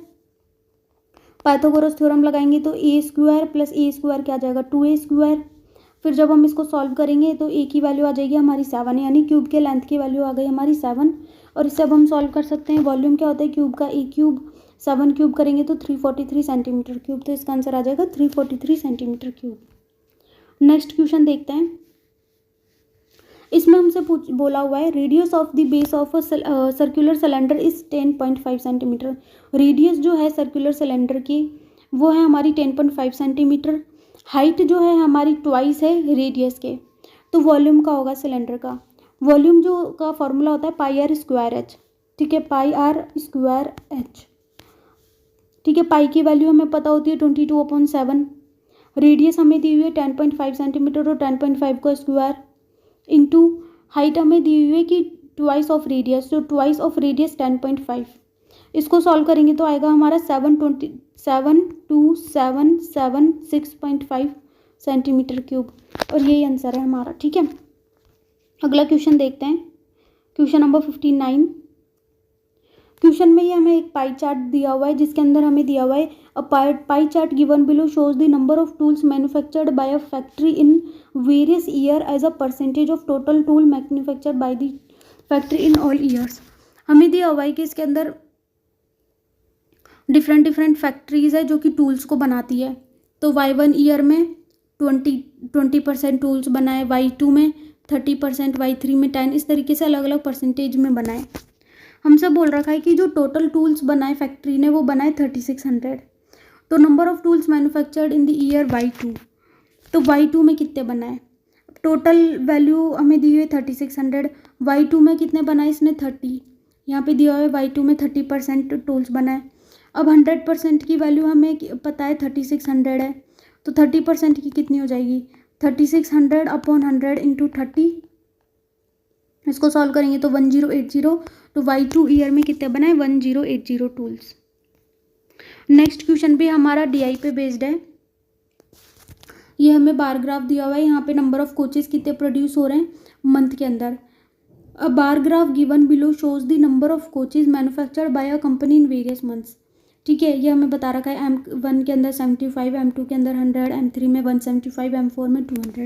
पाइथागोरस थ्योरम लगाएंगे तो ए स्क्वायर प्लस ए स्क्वायर क्या आ जाएगा, 2a स्क्वायर। फिर जब हम इसको सॉल्व करेंगे तो ए की वैल्यू आ जाएगी हमारी 7, यानी क्यूब के लेंथ की वैल्यू आ गई हमारी 7। और इससे अब हम सॉल्व कर सकते हैं। वॉल्यूम क्या होता है क्यूब का, ए क्यूब। 7 क्यूब करेंगे तो 343 सेंटीमीटर क्यूब। तो इसका आंसर आ जाएगा 343 सेंटीमीटर क्यूब। नेक्स्ट क्वेश्चन देखते हैं। इसमें हमसे बोला हुआ है radius of the base of a circular cylinder is 10.5 centimetre. Radius जो है सर्कुलर सिलेंडर की वो है हमारी 10.5 सेंटीमीटर। हाइट जो है हमारी ट्वाइस है रेडियस के। तो वॉल्यूम का होगा सिलेंडर का, वॉल्यूम जो का फॉर्मूला होता है पाई आर स्क्वायर एच। ठीक है, पाई आर स्क्वायर एच। ठीक है, पाई की वैल्यू हमें पता होती है 22/7। रेडियस हमें दी हुई है 10.5 सेंटीमीटर और 10.5 का स्क्वायर इंटू हाइट हमें दी हुई है कि ट्वाइस ऑफ रेडियस, तो ट्वाइस ऑफ रेडियस 10.5। इसको सॉल्व करेंगे तो आएगा हमारा 72776.5 सेंटीमीटर क्यूब। और यही आंसर है हमारा। ठीक है, अगला क्वेश्चन देखते हैं। Question number 59। क्वेश्चन में ये हमें एक पाई चार्ट दिया हुआ है जिसके अंदर हमें दिया हुआ है a pie chart given below shows the number of tools manufactured by a factory in various year as a percentage of total tool manufactured by the factory in all years. हमें दिया हुआ है कि इसके अंदर डिफरेंट फैक्ट्रीज है जो कि टूल्स को बनाती है। तो Y1 ईयर में 20% टूल्स बनाए, Y2 में 30%, Y3 में 10, इस तरीके से अलग अलग परसेंटेज में बनाए। हमसे बोल रखा है कि जो टोटल टूल्स बनाए फैक्ट्री ने वो बनाए 3600। तो number of tools manufactured in the year Y2, तो Y2 में कितने बनाए, टोटल वैल्यू हमें दी हुई है 3600। Y2 में कितने बनाए इसने 30, यहाँ पे दिया हुआ है Y2 में 30% टूल्स बनाए। अब 100% की वैल्यू हमें पता है 3600 है, तो 30% की कितनी हो जाएगी 3600/100 इंटू 30। इसको सॉल्व करेंगे तो 1080। तो Y2 ईयर में कितने बनाए 1080 टूल्स। नेक्स्ट क्वेश्चन भी हमारा DI पे बेस्ड है। ये हमें बार ग्राफ दिया हुआ है, यहाँ पे नंबर ऑफ कोचेस कितने प्रोड्यूस हो रहे हैं मंथ के अंदर। A bar graph given below shows the number of coaches manufactured by a company in various months. ठीक है, ये हमें बता रखा है M1 के अंदर 75, M2 के अंदर 100, M3 में 175, M4 में 200।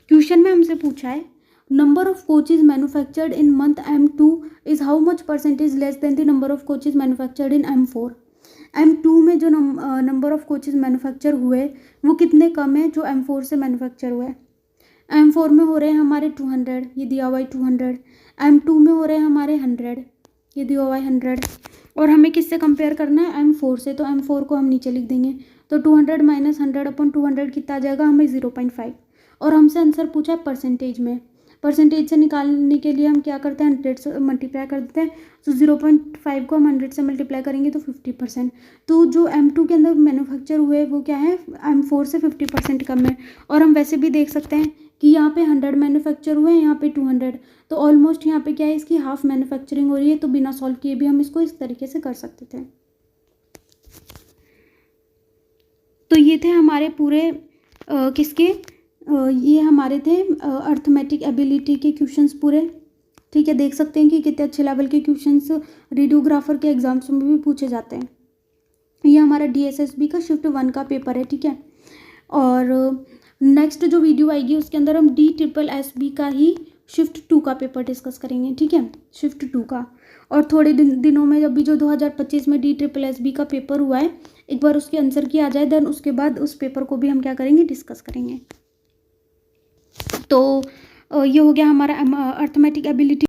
क्वेश्चन में हमसे पूछा है number of coaches manufactured in month M2 is how much percentage less than the number of coaches manufactured in M4। M2 में जो नंबर ऑफ कोचेज मैन्युफैक्चर हुए वो कितने कम है जो M4 से मैन्युफैक्चर हुए। M4 में हो रहे हैं हमारे 200, ये दिया हुआ है 200। M2 में हो रहे हैं हमारे 100, ये दिया हुआ है 100। और हमें किससे कंपेयर करना है M4 से, तो M4 को हम नीचे लिख देंगे। तो 200 माइनस 100/200 कितना आ जाएगा हमें 0.5। और हमसे आंसर पूछा है परसेंटेज में। परसेंटेज से निकालने के लिए हम क्या करते हैं 100 से मल्टीप्लाई कर देते हैं। तो 0.5 को हम 100 से मल्टीप्लाई करेंगे तो 50%। तो जो M2 के अंदर मैन्युफैक्चर हुए वो क्या है M4 से 50% कम है। और हम वैसे भी देख सकते हैं कि यहाँ पे 100 मैन्युफैक्चर हुए हैं, यहाँ पे 200, तो ऑलमोस्ट यहाँ पे क्या है इसकी हाफ मैन्युफैक्चरिंग हो रही है। तो बिना सॉल्व किए भी हम इसको इस तरीके से कर सकते थे। तो ये थे हमारे पूरे किसके ये हमारे थे अर्थमेटिक एबिलिटी के क्वेश्चंस पूरे। ठीक है, देख सकते हैं कि कितने अच्छे लेवल के क्वेश्चंस रेडियोग्राफर के एग्जाम्स में भी पूछे जाते हैं। ये हमारा DSSB का शिफ्ट 1 का पेपर है। ठीक है, और नेक्स्ट जो वीडियो आएगी उसके अंदर हम DSSB का ही शिफ्ट 2 का पेपर डिस्कस करेंगे। ठीक है, शिफ्ट 2 का। और थोड़े दिनों में अभी जो 2025 में DSSB का पेपर हुआ है एक बार उसके आंसर की आ जाए, देन उसके बाद उस पेपर को भी हम क्या करेंगे डिस्कस करेंगे। तो ये हो गया हमारा अर्थमेटिक एबिलिटी।